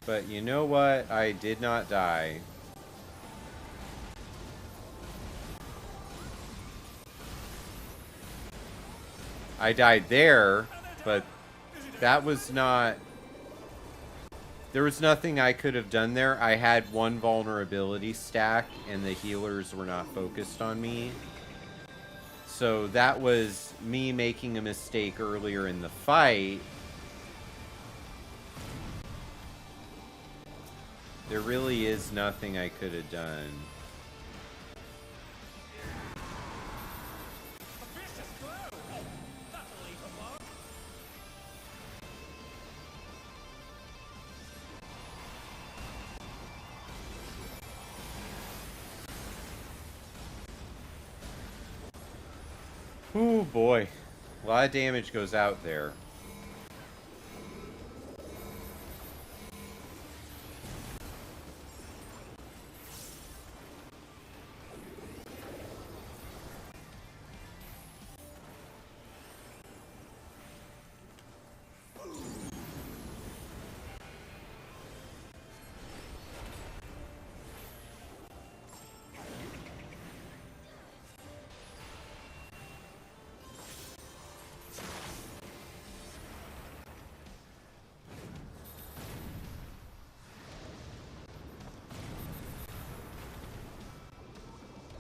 But you know what? I did not die. I died there, but that was not... There was nothing I could have done there. I had one vulnerability stack, and the healers were not focused on me. So that was me making a mistake earlier in the fight. There really is nothing I could have done. A vicious blow! That'll leave a mark! Oh boy. A lot of damage goes out there.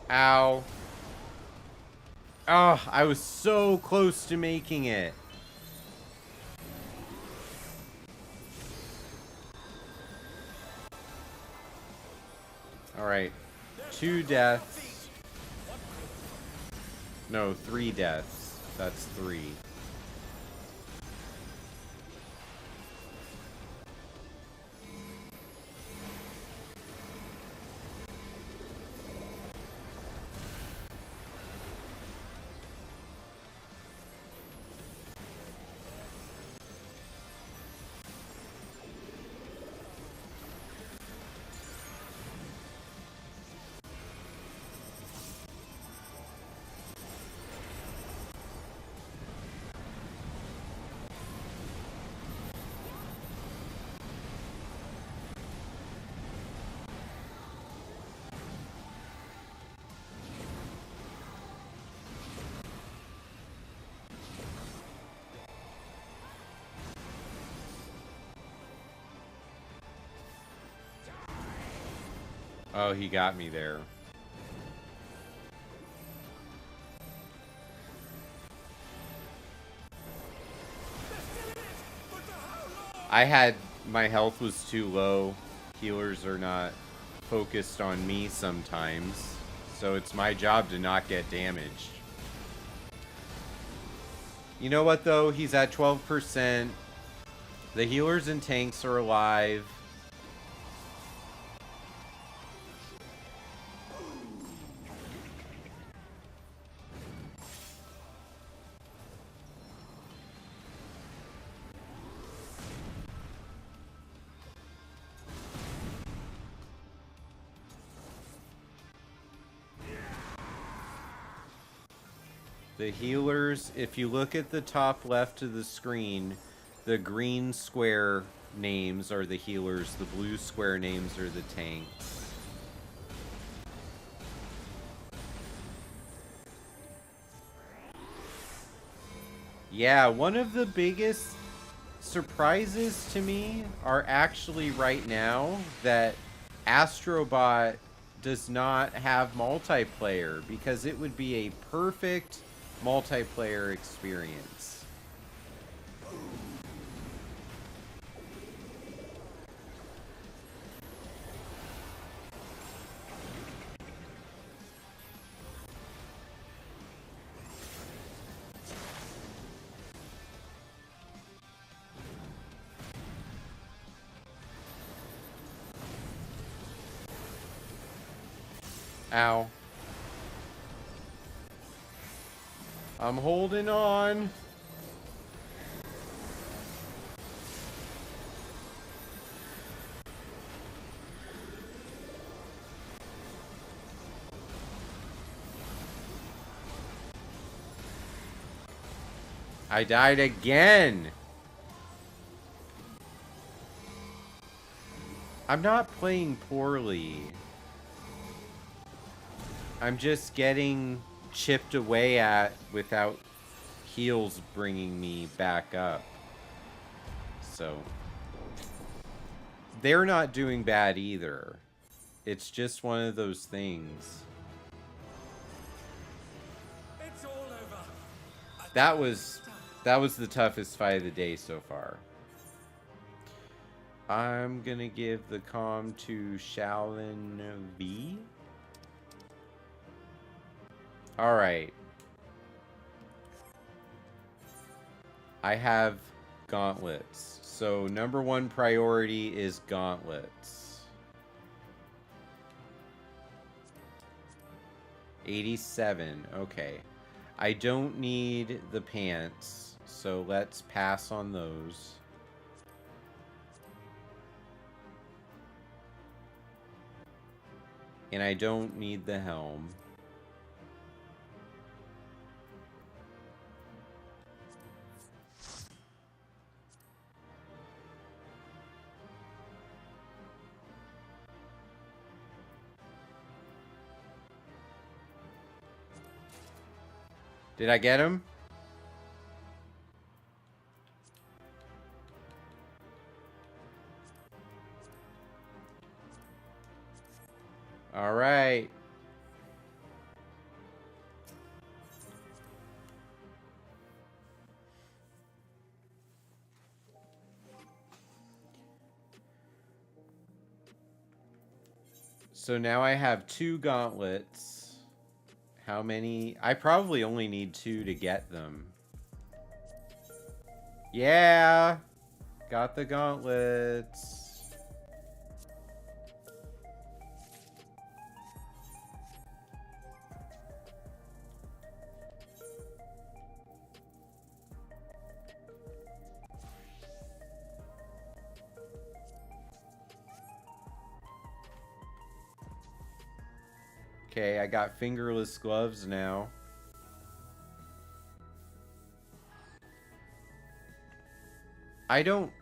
Ow. Oh, I was so close to making it. Alright. 2 deaths. No, 3 deaths. That's 3. Oh, he got me there. My health was too low. Healers are not focused on me sometimes. So it's my job to not get damaged. You know what though? He's at 12%. The healers and tanks are alive. The healers, if you look at the top left of the screen, the green square names are the healers, the blue square names are the tanks. Yeah, one of the biggest surprises to me are actually right now that Astrobot does not have multiplayer, because it would be a perfect multiplayer experience. Ow. I'm holding on. I died again. I'm not playing poorly. I'm just getting chipped away at without heals bringing me back up. So they're not doing bad either. It's just one of those things. It's all over. That was the toughest fight of the day so far. I'm gonna give the comm to Shaolin V. Alright. I have gauntlets. So number one priority is gauntlets. 87. Okay. I don't need the pants, so let's pass on those. And I don't need the helm. Did I get him? All right. So now I have 2 gauntlets. How many? I probably only need 2 to get them. Yeah. Got the gauntlets. Okay, I got fingerless gloves now. I don't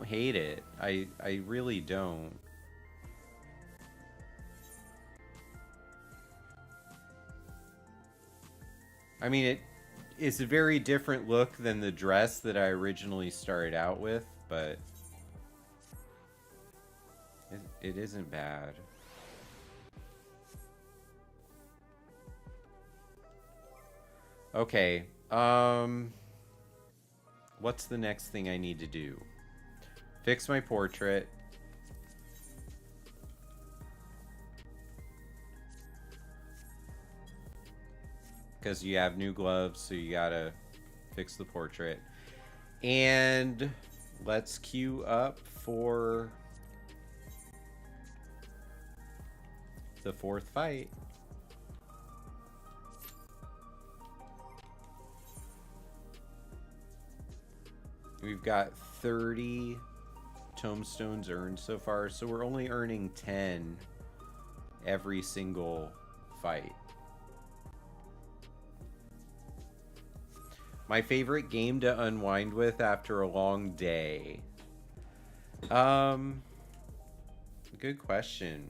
hate it. I really don't. I mean, it is a very different look than the dress that I originally started out with, but it isn't bad. Okay. What's the next thing I need to do? Fix my portrait. Because you have new gloves, so you gotta fix the portrait. And let's queue up for the 4th fight. We've got 30 tomestones earned so far, so we're only earning 10 every single fight. My favorite game to unwind with after a long day. Good question.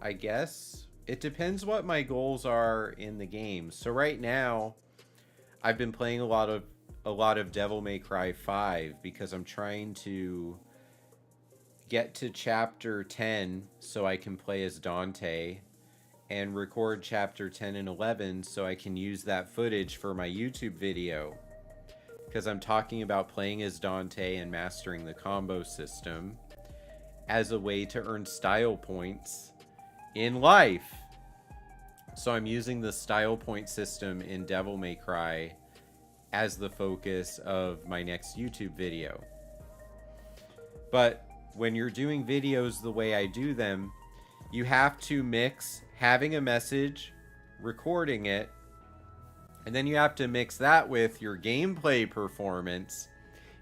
I guess it depends what my goals are in the game. So right now, I've been playing a lot of Devil May Cry 5 because I'm trying to get to chapter 10 so I can play as Dante, and record chapter 10 and 11 so I can use that footage for my YouTube video, because I'm talking about playing as Dante and mastering the combo system as a way to earn style points in life. So I'm using the style point system in Devil May Cry as the focus of my next YouTube video. But when you're doing videos the way I do them, you have to mix having a message, recording it, and then you have to mix that with your gameplay performance.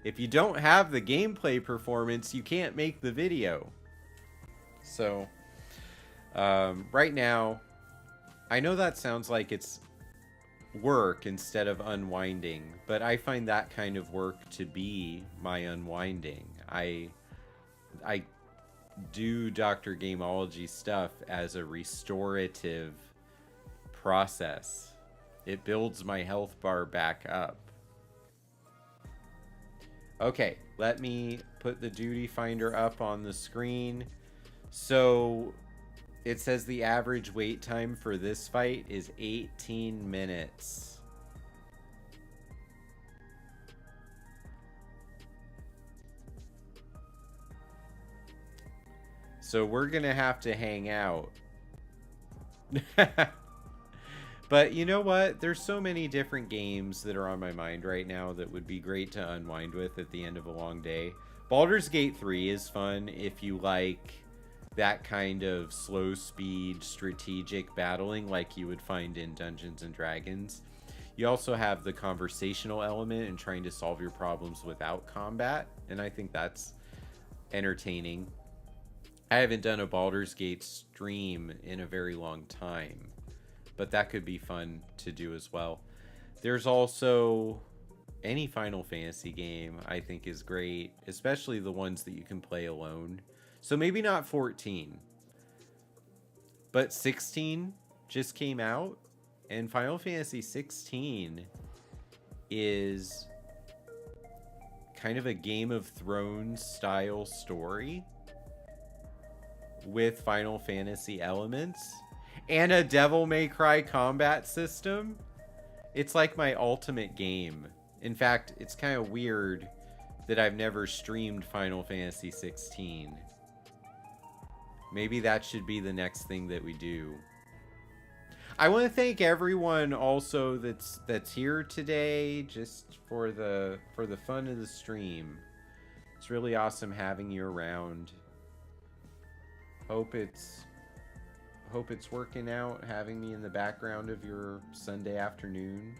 If you don't have the gameplay performance, you can't make the video. So, right now, I know that sounds like it's work instead of unwinding, but I find that kind of work to be my unwinding. I do Dr. Gameology stuff as a restorative process. It builds my health bar back up. Okay, let me put the duty finder up on the screen. So it says the average wait time for this fight is 18 minutes. So we're gonna have to hang out. But you know what? There's so many different games that are on my mind right now that would be great to unwind with at the end of a long day. Baldur's Gate 3 is fun if you like that kind of slow speed strategic battling like you would find in Dungeons and Dragons. You also have the conversational element and trying to solve your problems without combat, and I think that's entertaining. I haven't done a Baldur's Gate stream in a very long time, but that could be fun to do as well. There's also any Final Fantasy game I think is great, especially the ones that you can play alone. So maybe not 14, but 16 just came out, and Final Fantasy 16 is kind of a Game of Thrones style story with Final Fantasy elements and a Devil May Cry combat system. It's like my ultimate game. In fact, it's kind of weird that I've never streamed Final Fantasy 16. Maybe that should be the next thing that we do. I want to thank everyone also that's here today, just for the fun of the stream. It's really awesome having you around. Hope it's working out, having me in the background of your Sunday afternoon.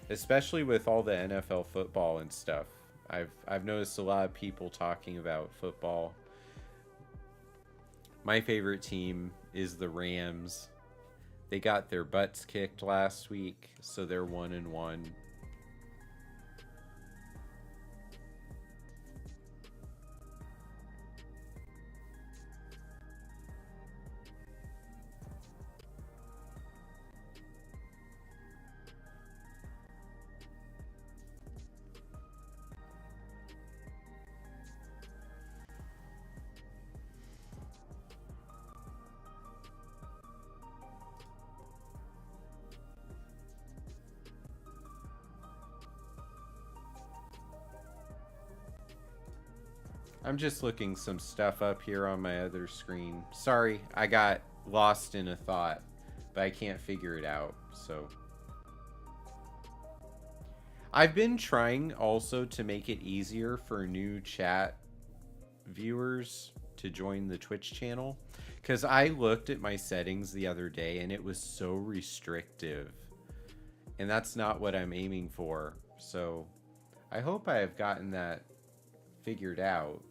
Especially with all the NFL football and stuff. I've noticed a lot of people talking about football. My favorite team is the Rams. They got their butts kicked last week, so they're 1-1. I'm just looking some stuff up here on my other screen. Sorry, I got lost in a thought, but I can't figure it out, so. I've been trying also to make it easier for new chat viewers to join the Twitch channel, because I looked at my settings the other day and it was so restrictive, and that's not what I'm aiming for. So I hope I have gotten that figured out.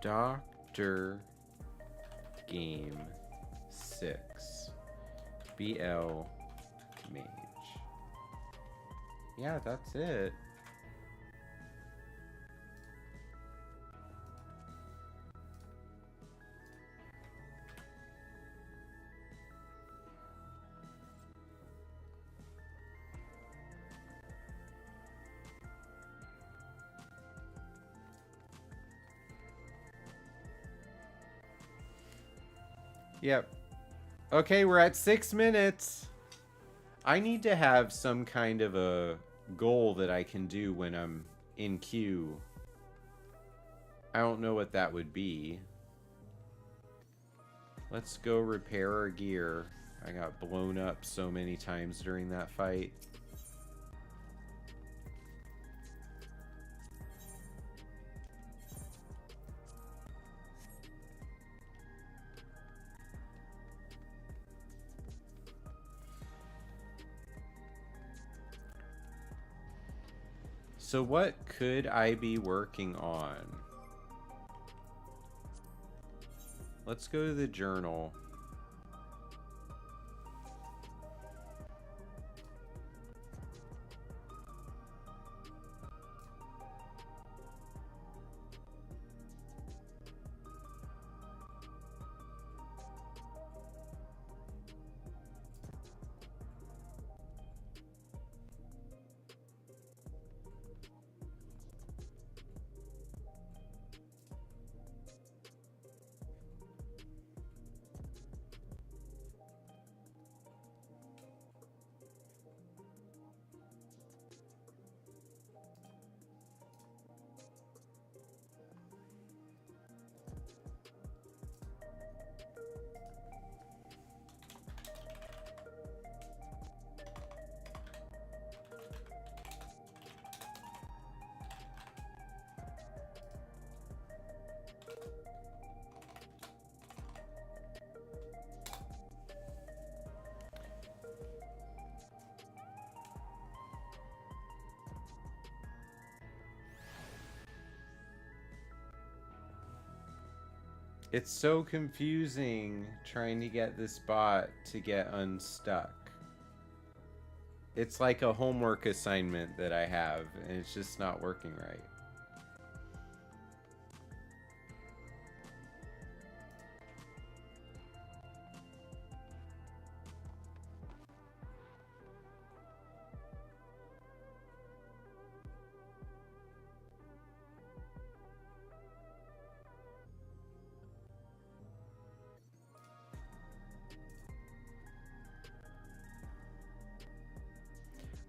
Dr. Game 6 BL Mage. Yeah, that's it. Yep. Okay, we're at 6 minutes. I need to have some kind of a goal that I can do when I'm in queue. I don't know what that would be. Let's go repair our gear. I got blown up so many times during that fight. So what could I be working on? Let's go to the journal. It's so confusing trying to get this bot to get unstuck. It's like a homework assignment that I have, and it's just not working right.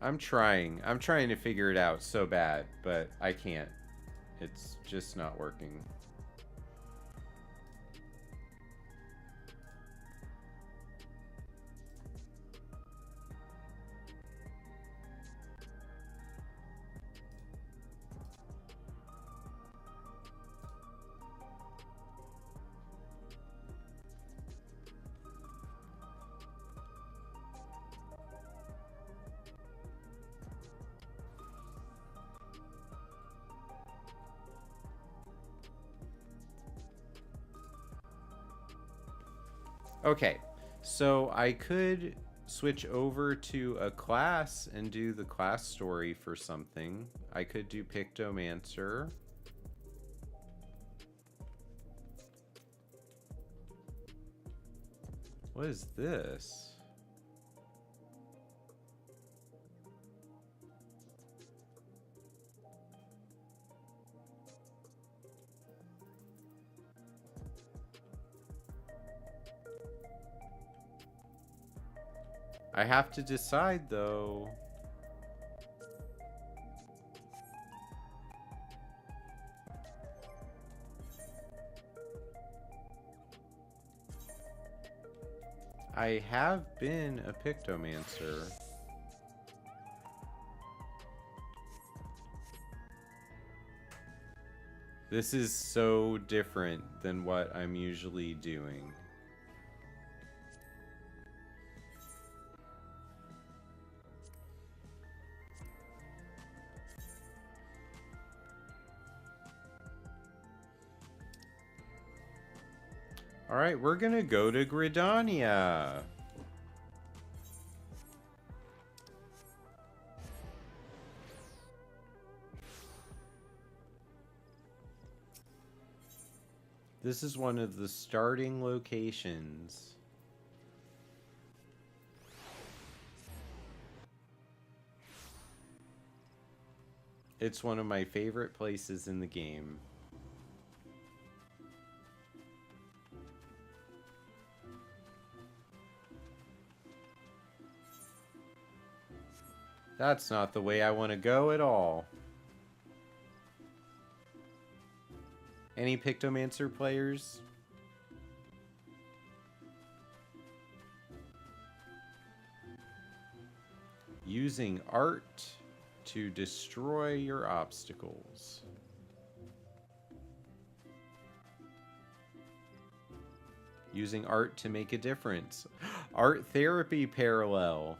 I'm trying to figure it out so bad, but I can't. It's just not working. Okay, so I could switch over to a class and do the class story for something. I could do Pictomancer. What is this? I have to decide, though. I have been a Pictomancer. This is so different than what I'm usually doing. Alright, we're gonna go to Gridania. This is one of the starting locations. It's one of my favorite places in the game. That's not the way I want to go at all. Any Pictomancer players? Using art to destroy your obstacles. Using art to make a difference. Art therapy parallel.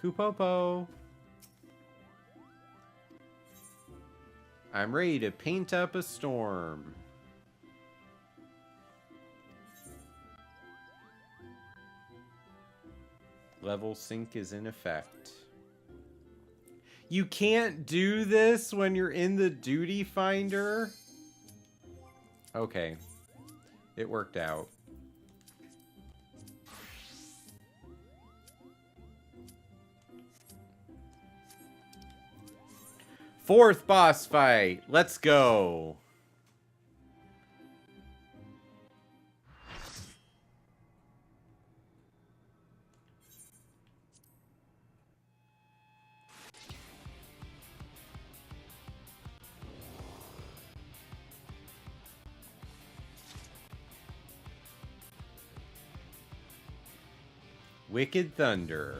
Kupopo. I'm ready to paint up a storm. Level sync is in effect. You can't do this when you're in the duty finder? Okay. It worked out. Fourth boss fight. Let's go. Wicked Thunder.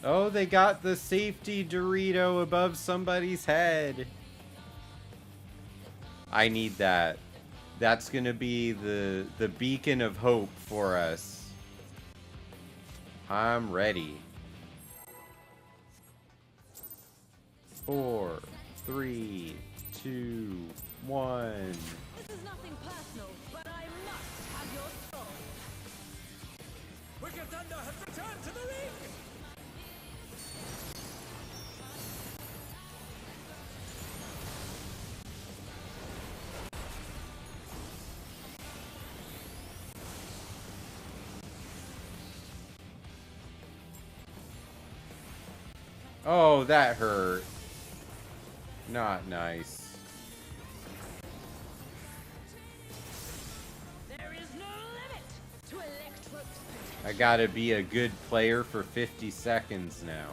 Oh, they got the safety Dorito above somebody's head. I need that. That's gonna be the beacon of hope for us. I'm ready. 4, 3, 2, 1. This is nothing personal, but I must have your soul. Wicked Thunder has returned to the ring! Oh, that hurt. Not nice. There is no limit to Electro's potential. I gotta be a good player for 50 seconds now.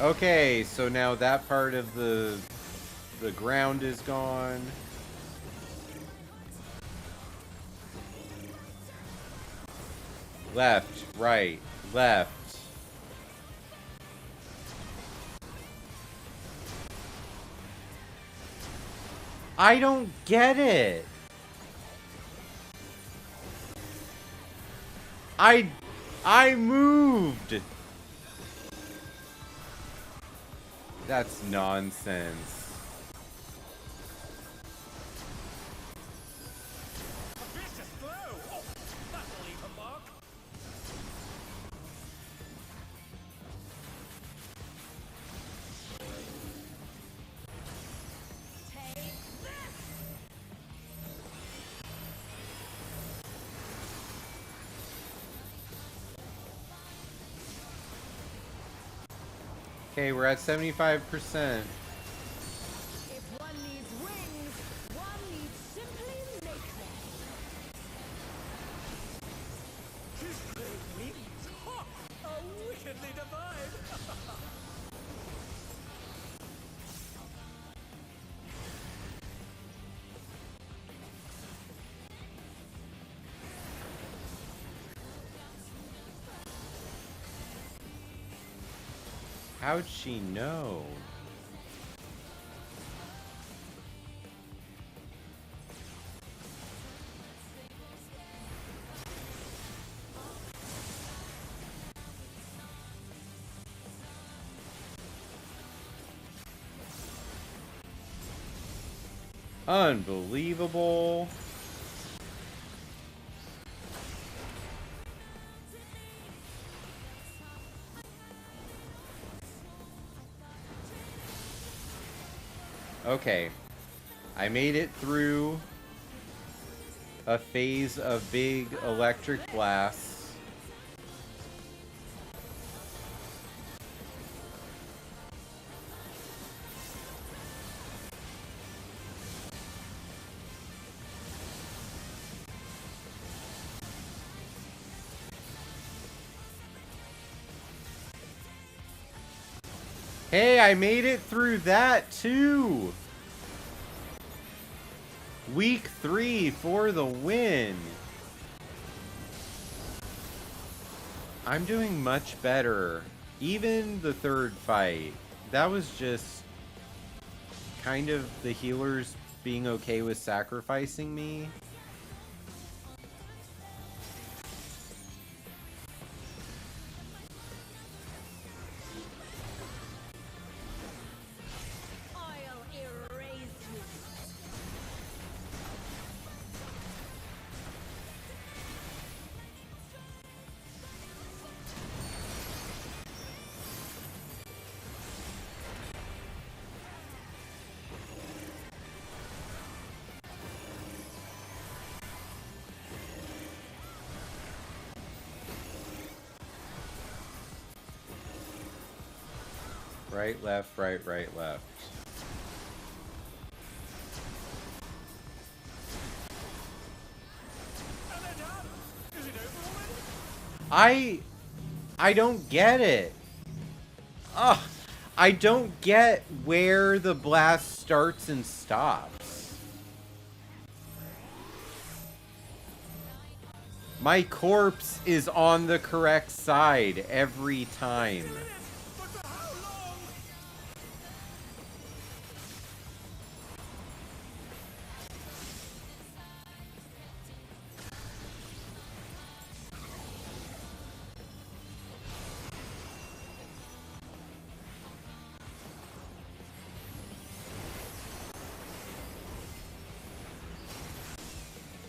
Okay, so now that part of the ground is gone. Left, right, left. I don't get it. I moved. That's nonsense. A vicious blow! Oh, that'll leave a mark. Take this! Okay, we're at 75%. If one needs wings, one needs simply make them. His great wings! Ha! A wickedly divine! How'd she know? Unbelievable. Okay. I made it through a phase of big electric blasts. Hey, I made it through that too. Week 3 for the win. I'm doing much better. Even the third fight. That was just kind of the healers being okay with sacrificing me. I'll erase you. Right, left, right, right, left. And they're done! Is it over already? I don't get it. Ugh. I don't get where the blast starts and stops. My corpse is on the correct side every time. But for how long?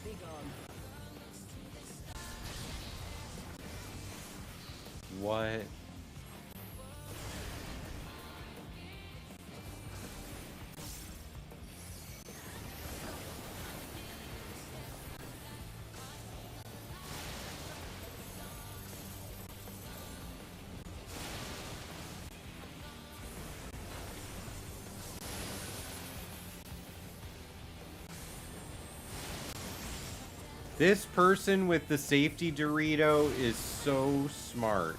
Be gone. What? This person with the safety Dorito is so smart.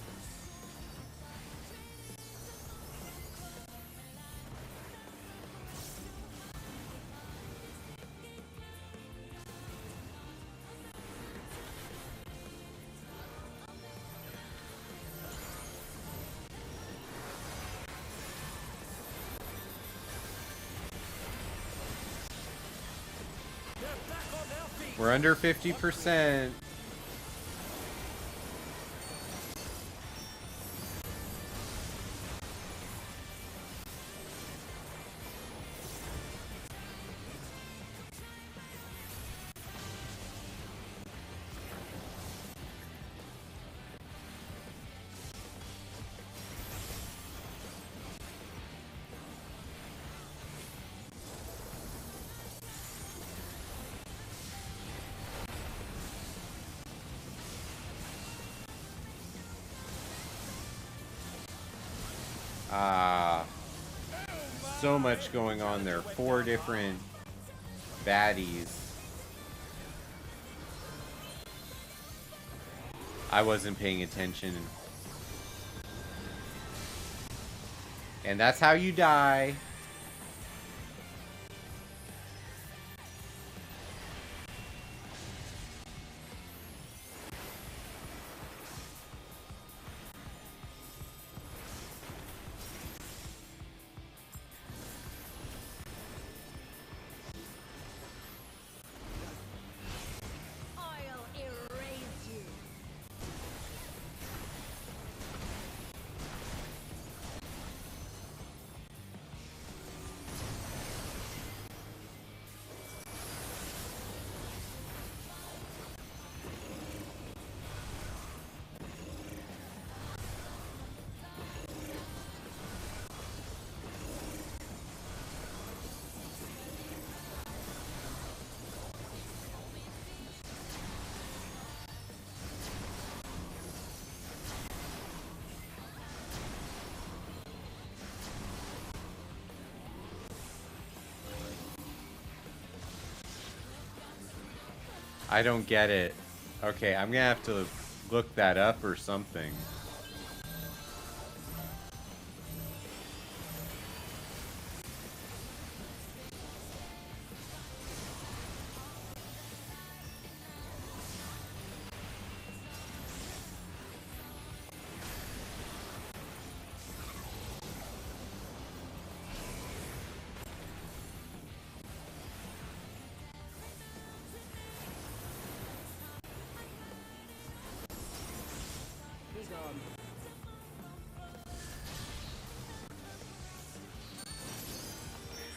We're under 50%. So much going on there. 4 different baddies. I wasn't paying attention. And that's how you die. I'll erase you. I don't get it. Okay, I'm gonna have to look that up or something.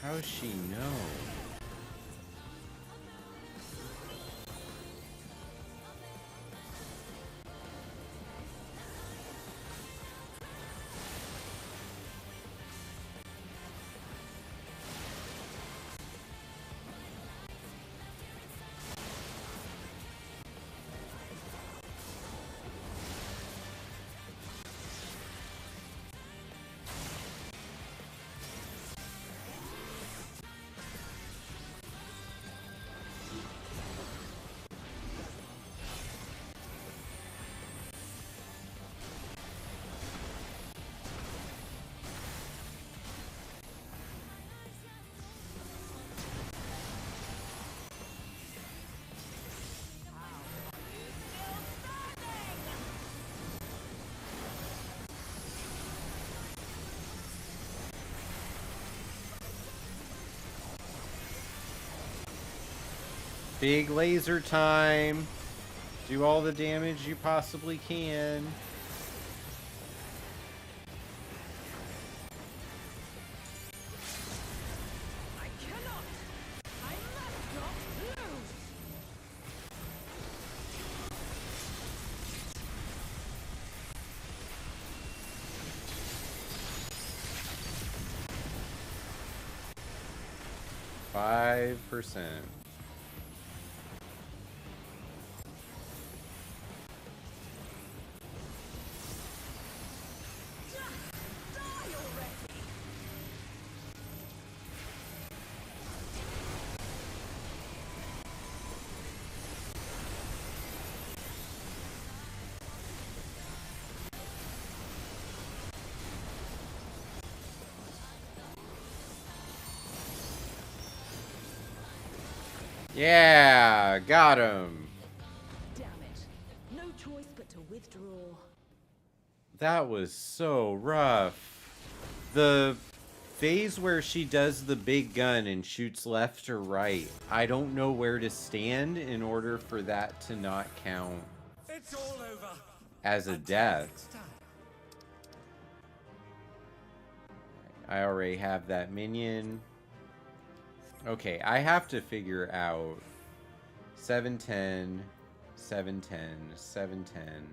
How's she know? Big laser time. Do all the damage you possibly can. I cannot. I must not lose. Five %. Die already. Yeah, got him. Damn it. No choice but to withdraw. That was so rough. The phase where she does the big gun and shoots left or right, I don't know where to stand in order for that to not count It's all over. as a Until death. next time. I already have that minion. Okay, I have to figure out 710, 710, 710.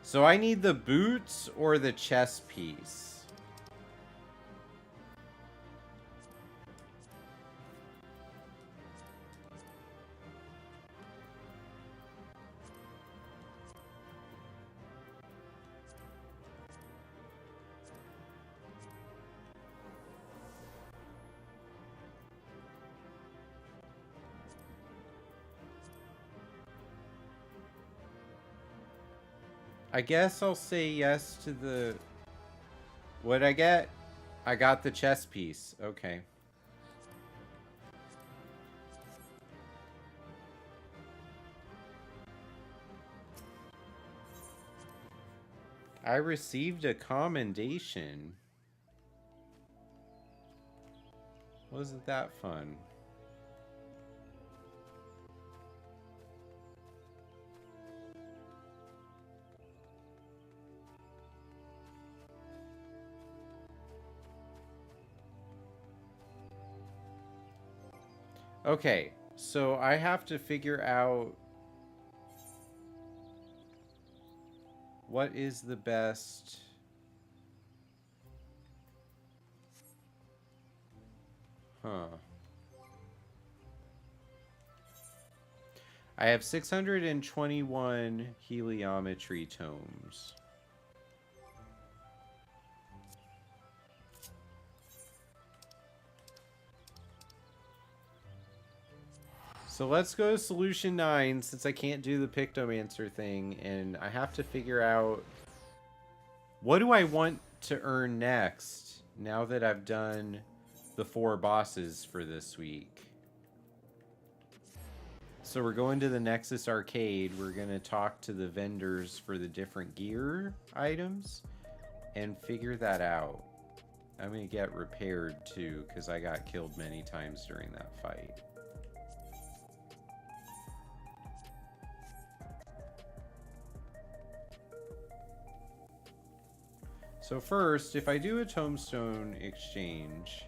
So I need the boots or the chess piece. I guess I'll say yes to the... What'd I get? I got the chess piece. Okay. I received a commendation. Wasn't that fun? Okay, so I have to figure out what is the best... Huh. I have 621 heliometry tomes. So let's go to solution 9 since I can't do the Pictomancer thing, and I have to figure out what do I want to earn next now that I've done the 4 bosses for this week. So we're going to the Nexus Arcade. We're going to talk to the vendors for the different gear items and figure that out. I'm going to get repaired too because I got killed many times during that fight. So first, if I do a tombstone exchange,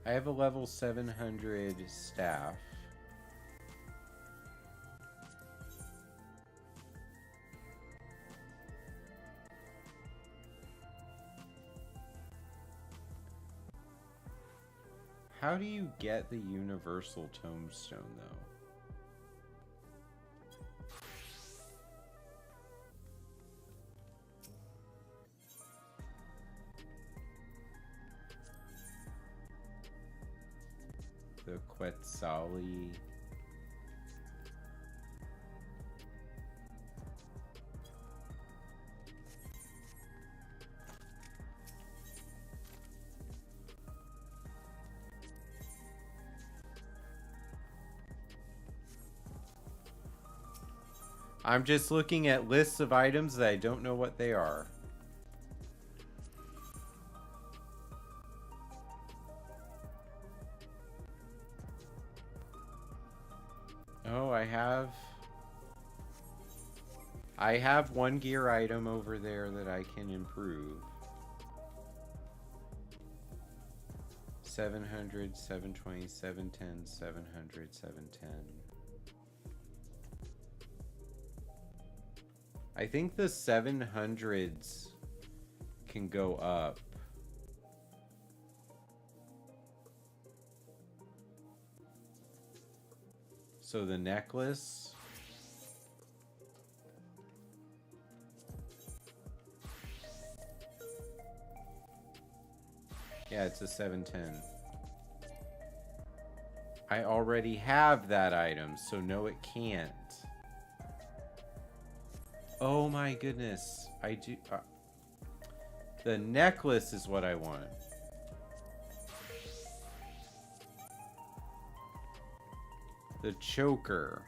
I have a level 700 staff. How do you get the universal tombstone, though? The Quetzali. I'm just looking at lists of items that I don't know what they are. Oh, I have one gear item over there that I can improve. 700, 720, 710, 700, 710. I think the 700s can go up. So the necklace. Yeah, it's a 710. I already have that item, so no, it can't. Oh my goodness. I do... the necklace is what I want. The choker.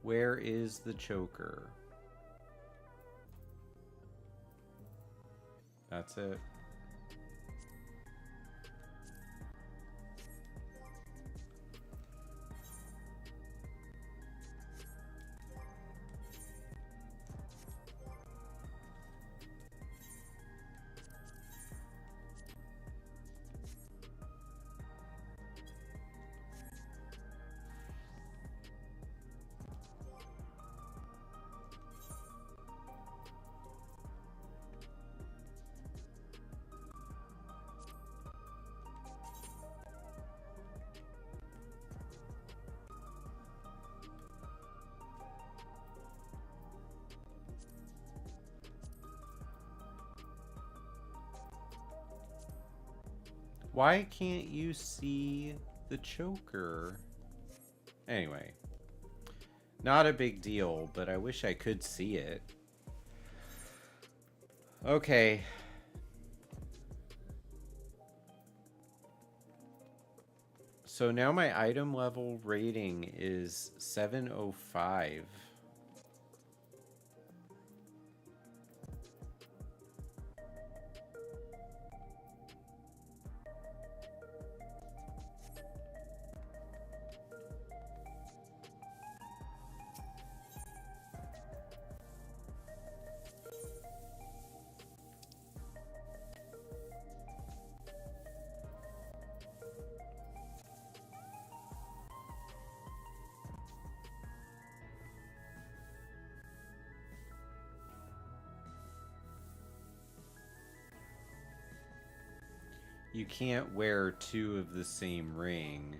Where is the choker? That's it. Why can't you see the choker? Anyway, not a big deal, but I wish I could see it. Okay. So now my item level rating is 705. You can't wear two of the same ring.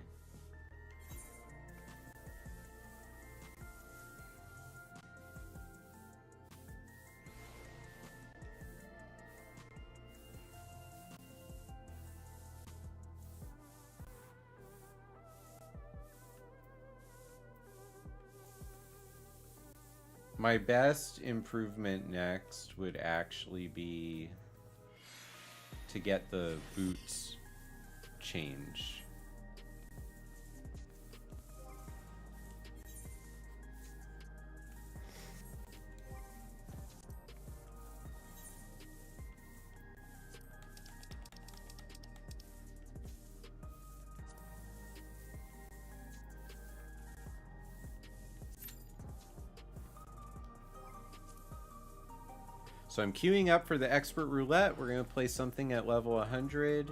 My best improvement next would actually be to get the boots change. So I'm queuing up for the expert roulette. We're going to play something at level 100.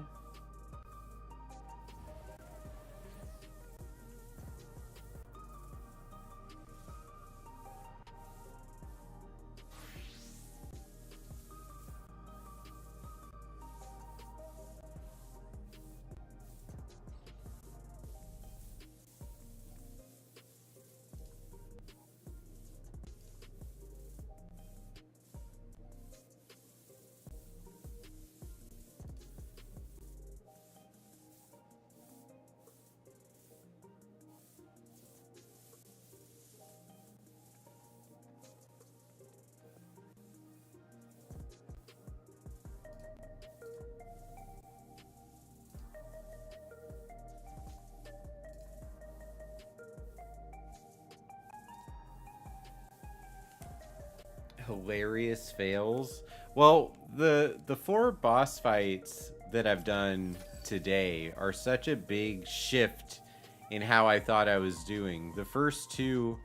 Hilarious fails. Well, the 4 boss fights that I've done today are such a big shift in how I thought I was doing. The first 2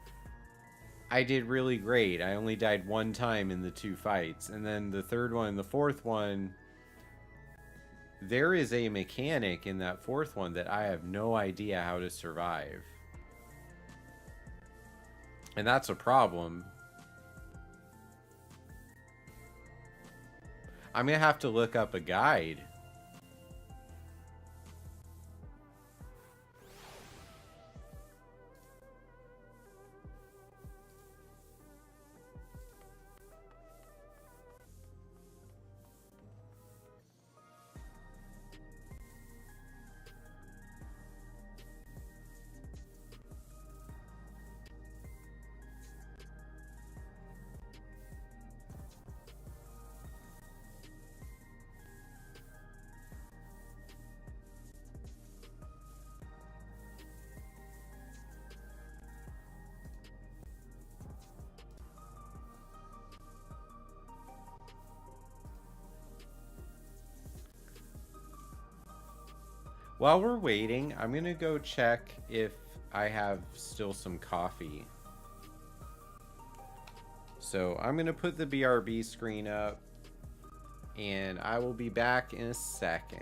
I did really great. I only died 1 time in the 2 fights. And then the 3rd one and the 4th one, there is a mechanic in that 4th one that I have no idea how to survive. And that's a problem. I'm going to have to look up a guide. While we're waiting, I'm gonna go check if I have still some coffee. So I'm gonna put the BRB screen up, and I will be back in a second.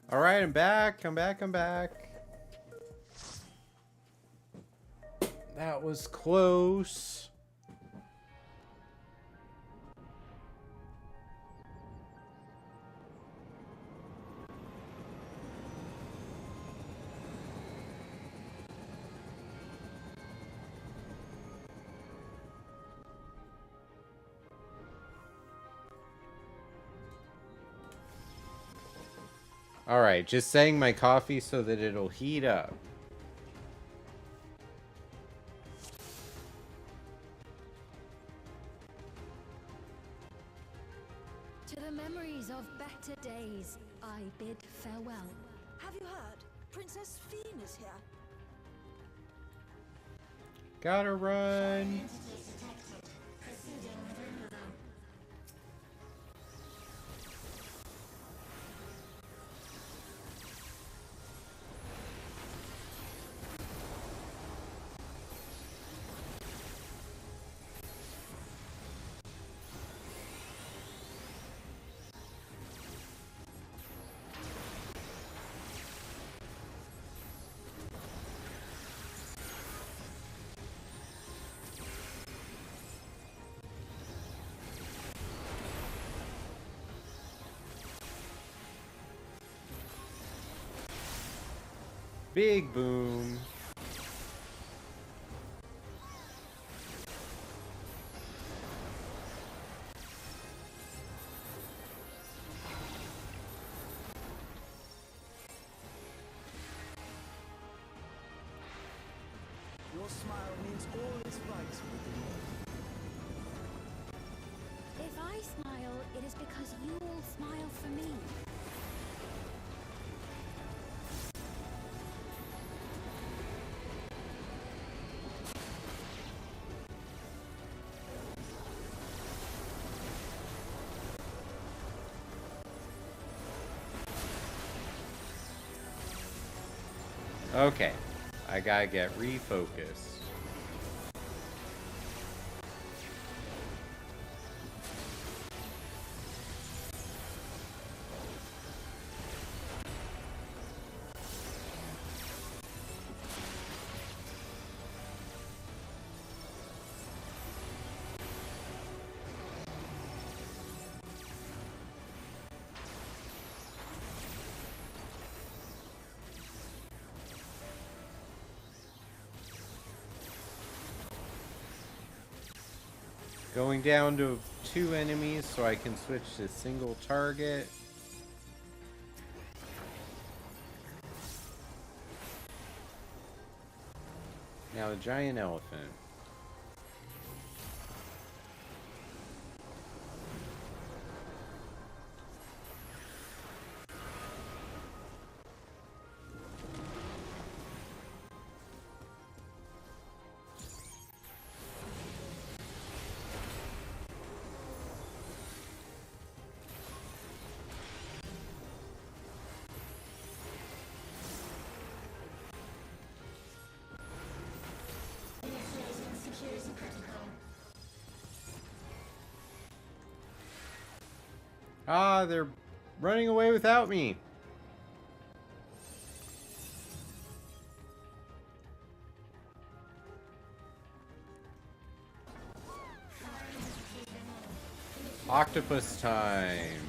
All right, I'm back. I'm back. That was close. All right, just setting my coffee so that it'll heat up. To the memories of better days, I bid farewell. Have you heard? Princess Fiend is here. Gotta run. Big boom. Your smile means all is right with the world. If I smile, it is because you all smile for me. Okay. I gotta get refocused. Going down to 2 enemies so I can switch to single target. Now the giant elephant. Ah, they're running away without me. Octopus time.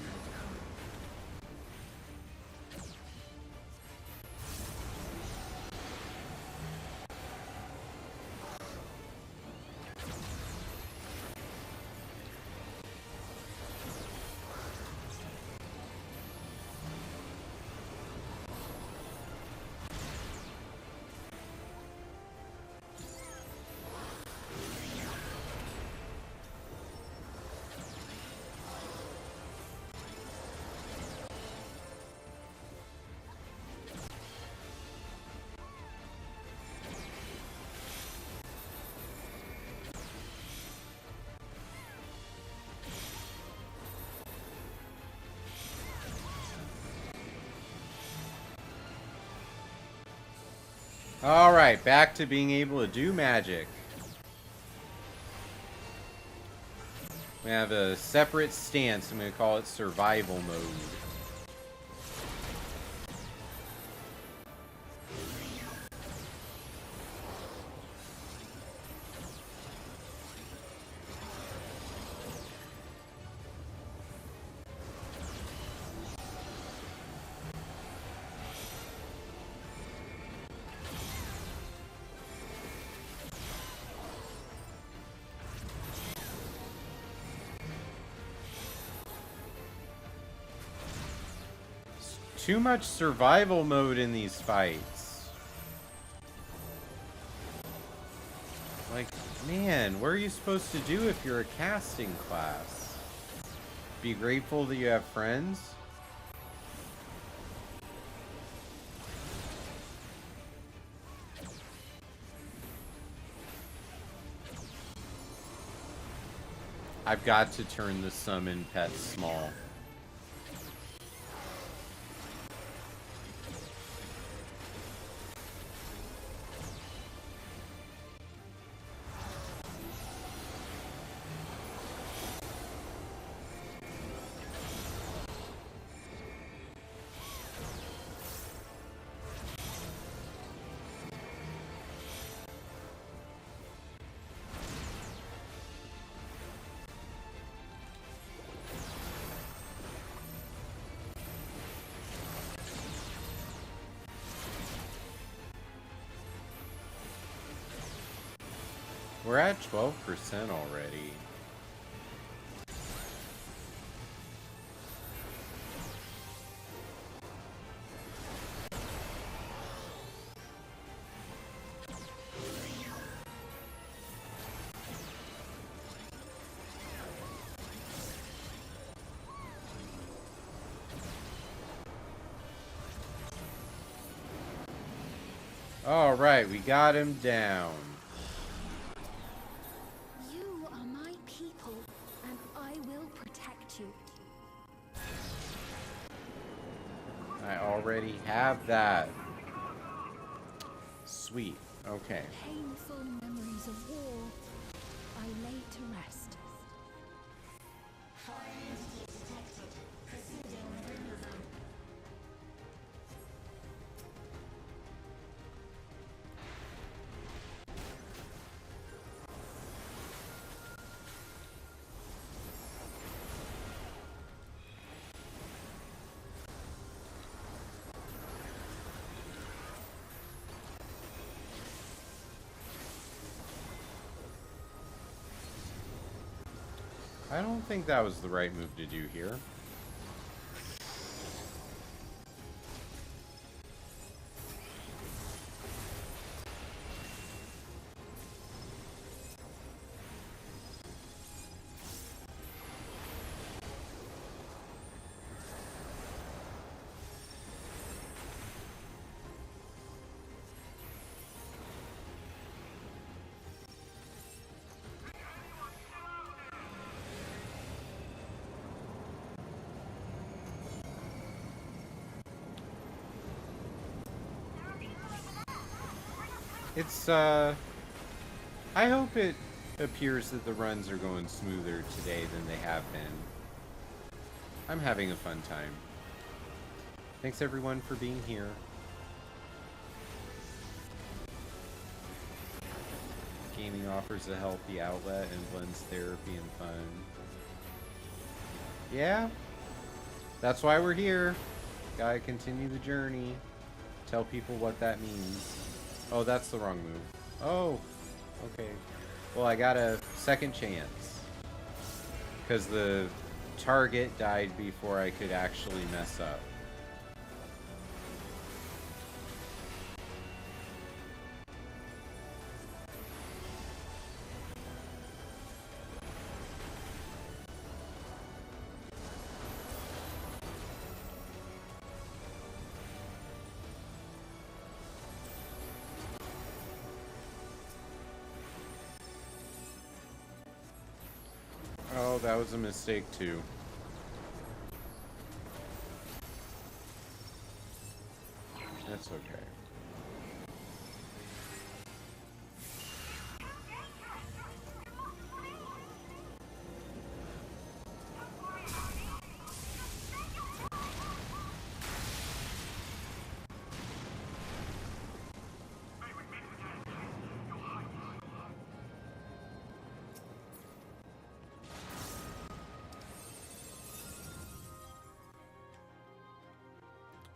Alright, back to being able to do magic. We have a separate stance. I'm going to call it survival mode. Too much survival mode in these fights. Like, man, what are you supposed to do if you're a casting class? Be grateful that you have friends? I've got to turn the summon pet small. We're at 12% already. All right, we got him down. You are my people, and I will protect you. I already have that. sweet. Okay. Painful memories of war, I lay to rest. I don't think that was the right move to do here. It's, I hope it appears that the runs are going smoother today than they have been. I'm having a fun time. Thanks everyone for being here. Gaming offers a healthy outlet and blends therapy and fun. Yeah, that's why we're here. Gotta continue the journey. Tell people what that means. Oh, that's the wrong move. Oh, okay. Well, I got a second chance. Because the target died before I could actually mess up. Oh, that was a mistake too. That's okay.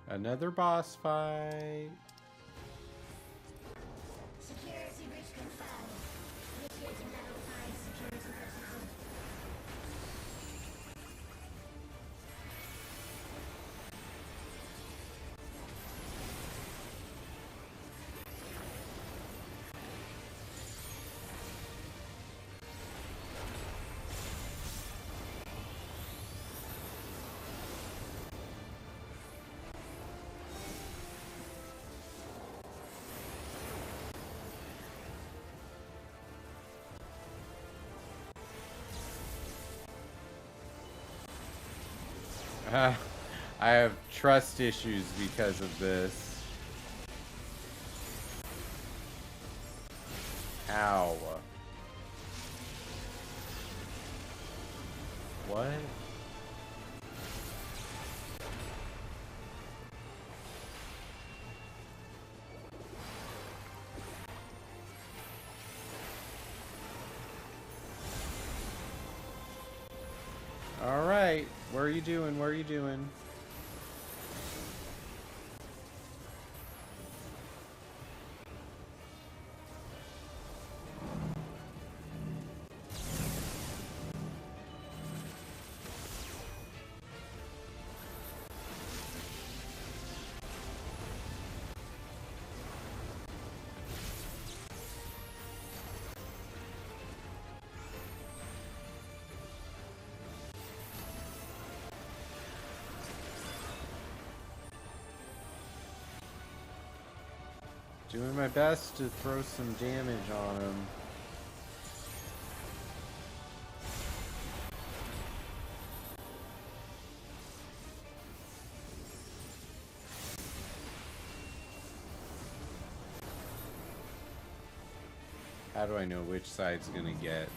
Another boss fight. Security breach confirmed. Initiating level 5 security protocol. I have trust issues because of this. Ow. What? All right. What are you doing? What are you doing? Doing my best to throw some damage on him. How do I know which side's gonna get?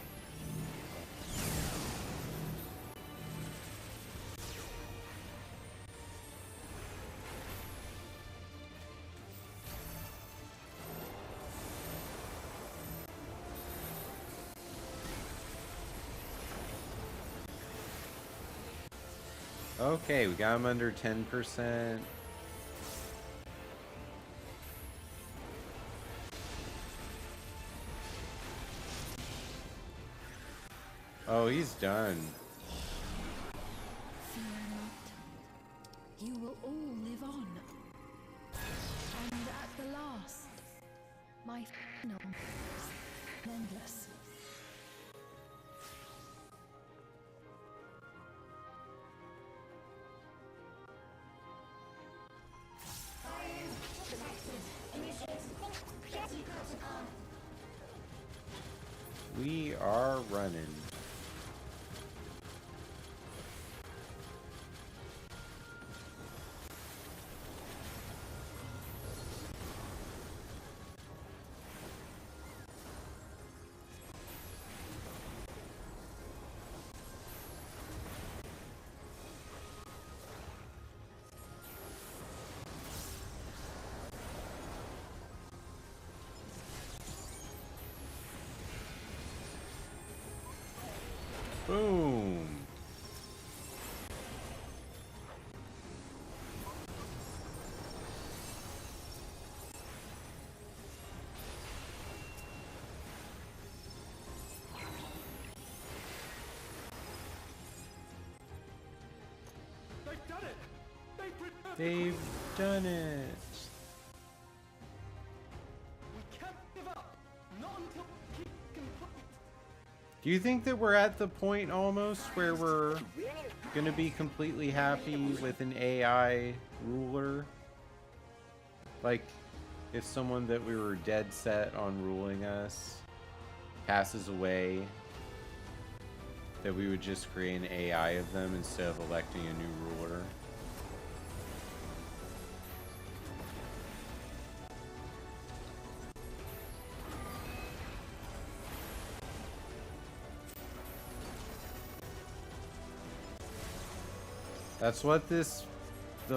Okay, we got him under 10%. Oh, he's done. Fear not. You will all live on. And at the last, my final endless. We are running. Boom. They've done it! They've prepared. They've done it. We can't give up! Not until we keep complete! Do you think that we're at the point almost where we're gonna be completely happy with an AI ruler? Like, if someone that we were dead set on ruling us passes away, that we would just create an AI of them instead of electing a new ruler? That's what the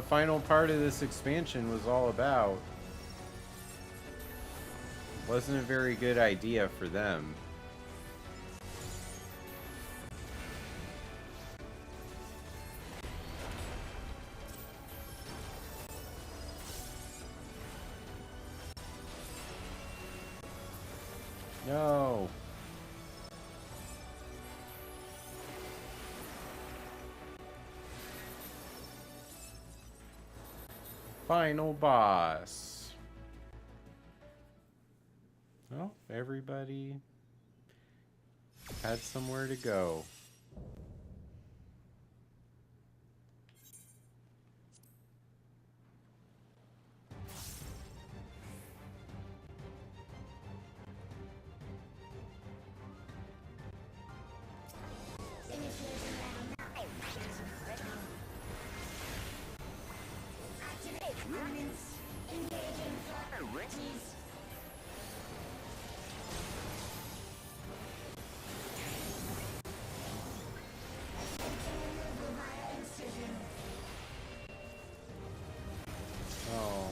final part of this expansion was all about. Wasn't a very good idea for them. No. Final boss. Well, everybody had somewhere to go. Oh.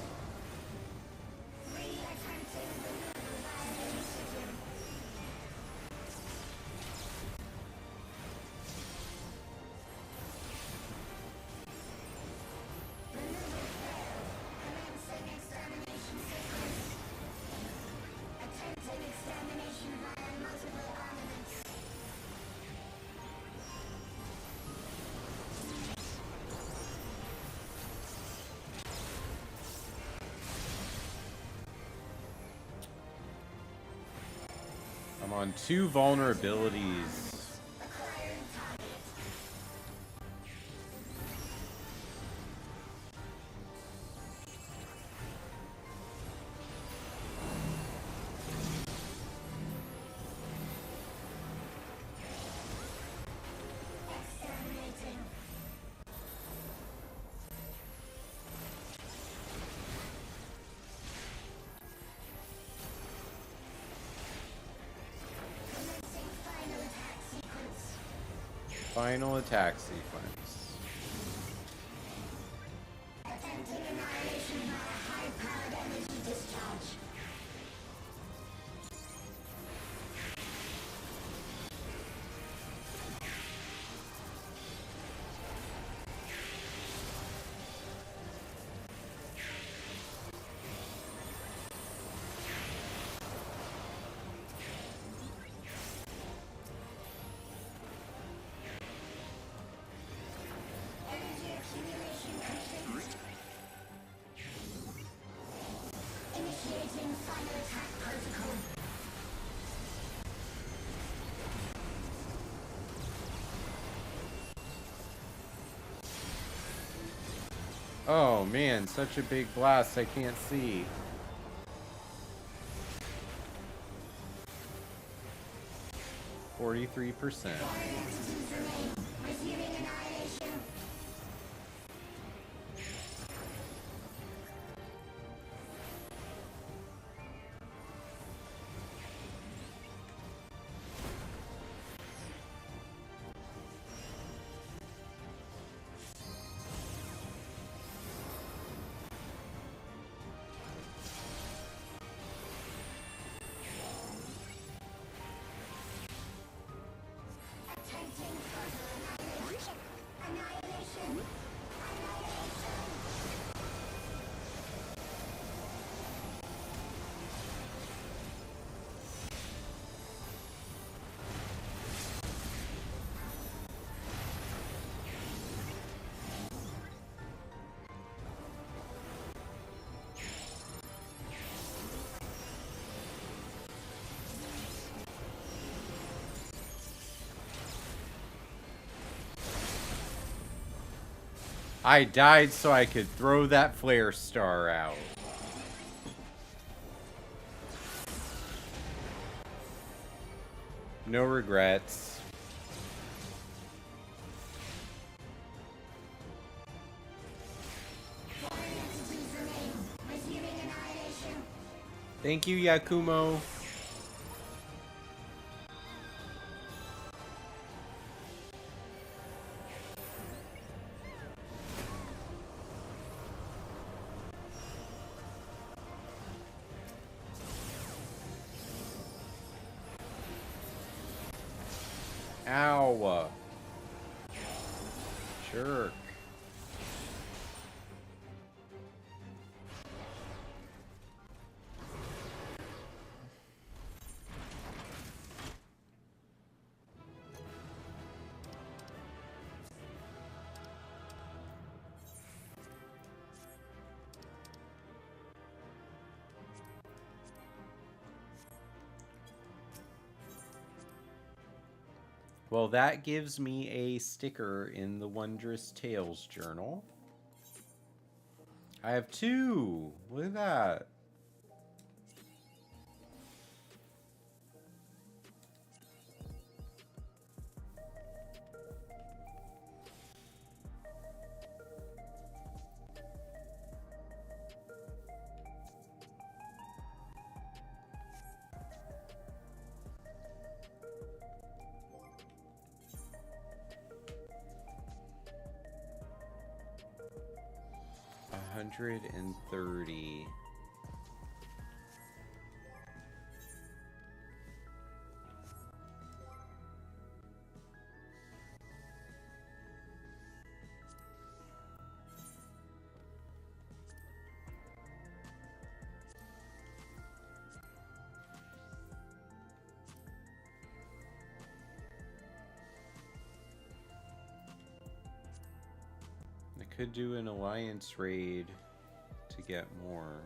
I'm on 2 vulnerabilities. Final attack sequence. Attempting annihilation via high-powered energy discharge. Energy accumulation complete. Initiating final attack protocol. Oh man, such a big blast I can't see. %43%. Entities remain. Resuming annihilation. Attempting further annihilation. Annihilation. Annihilation. I died so I could throw that flare star out. No regrets. Foreign entities remain. Resuming annihilation. Thank you, Yakumo. Ow. Jerk. Well, that gives me a sticker in the Wondrous Tales journal. I have 2. Look at that. $130. I could do an alliance raid to get more.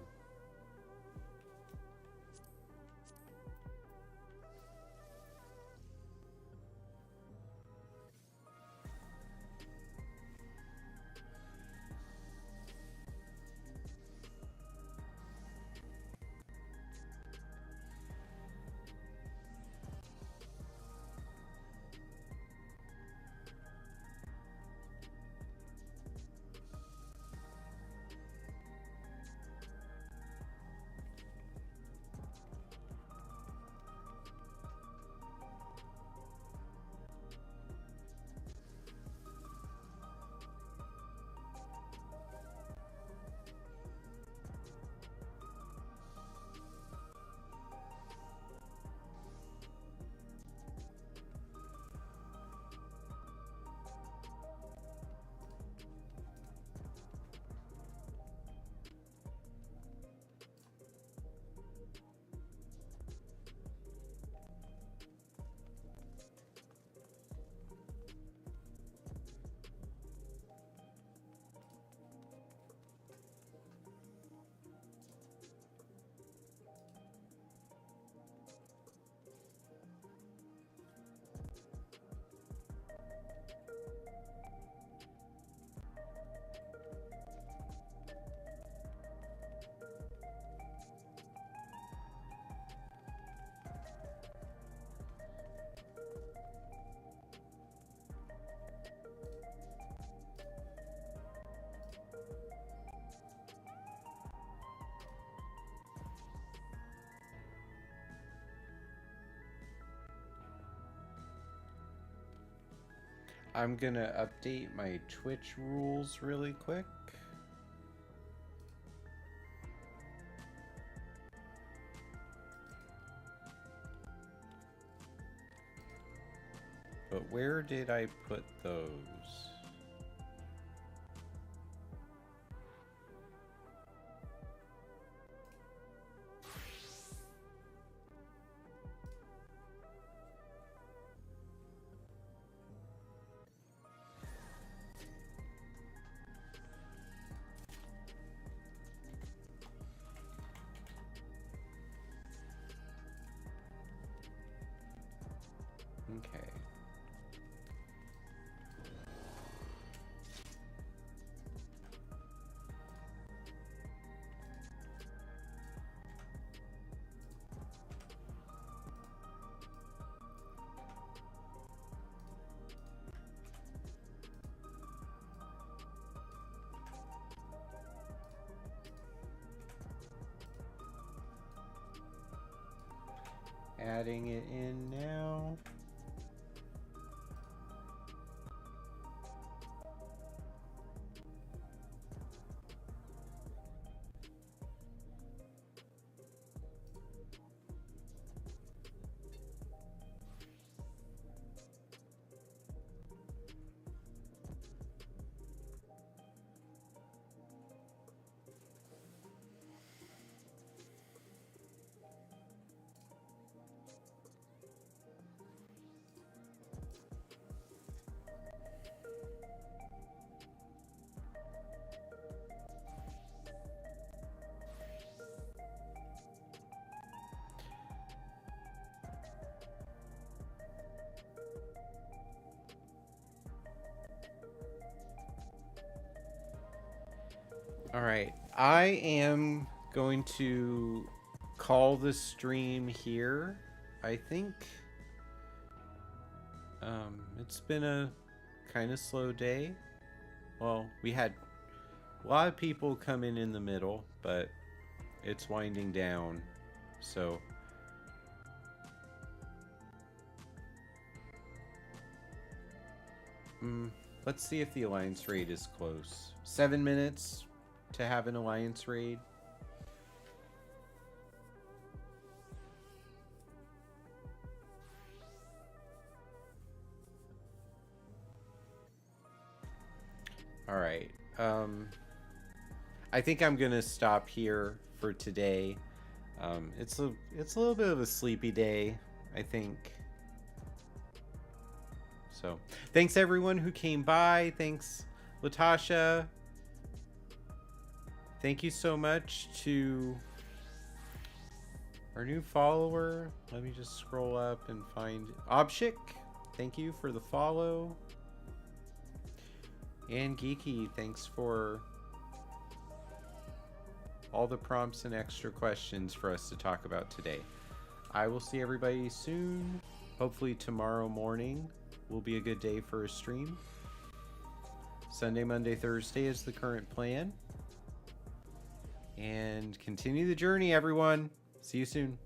I'm gonna update my Twitch rules really quick. But where did I put those? Okay. Adding it in now. All right, I am going to call the stream here. I think it's been a kind of slow day. Well, we had a lot of people come in the middle, but it's winding down. So let's see if the alliance raid is close. 7 minutes to have an alliance raid. All right. I think I'm gonna stop here for today. It's a little bit of a sleepy day, I think. So, thanks everyone who came by. Thanks, Latasha. Thank you so much to our new follower. Let me just scroll up and find Obshik. Thank you for the follow. And Geeky, thanks for all the prompts and extra questions for us to talk about today. I will see everybody soon. Hopefully tomorrow morning will be a good day for a stream. Sunday, Monday, Thursday is the current plan. And continue the journey, everyone. See you soon.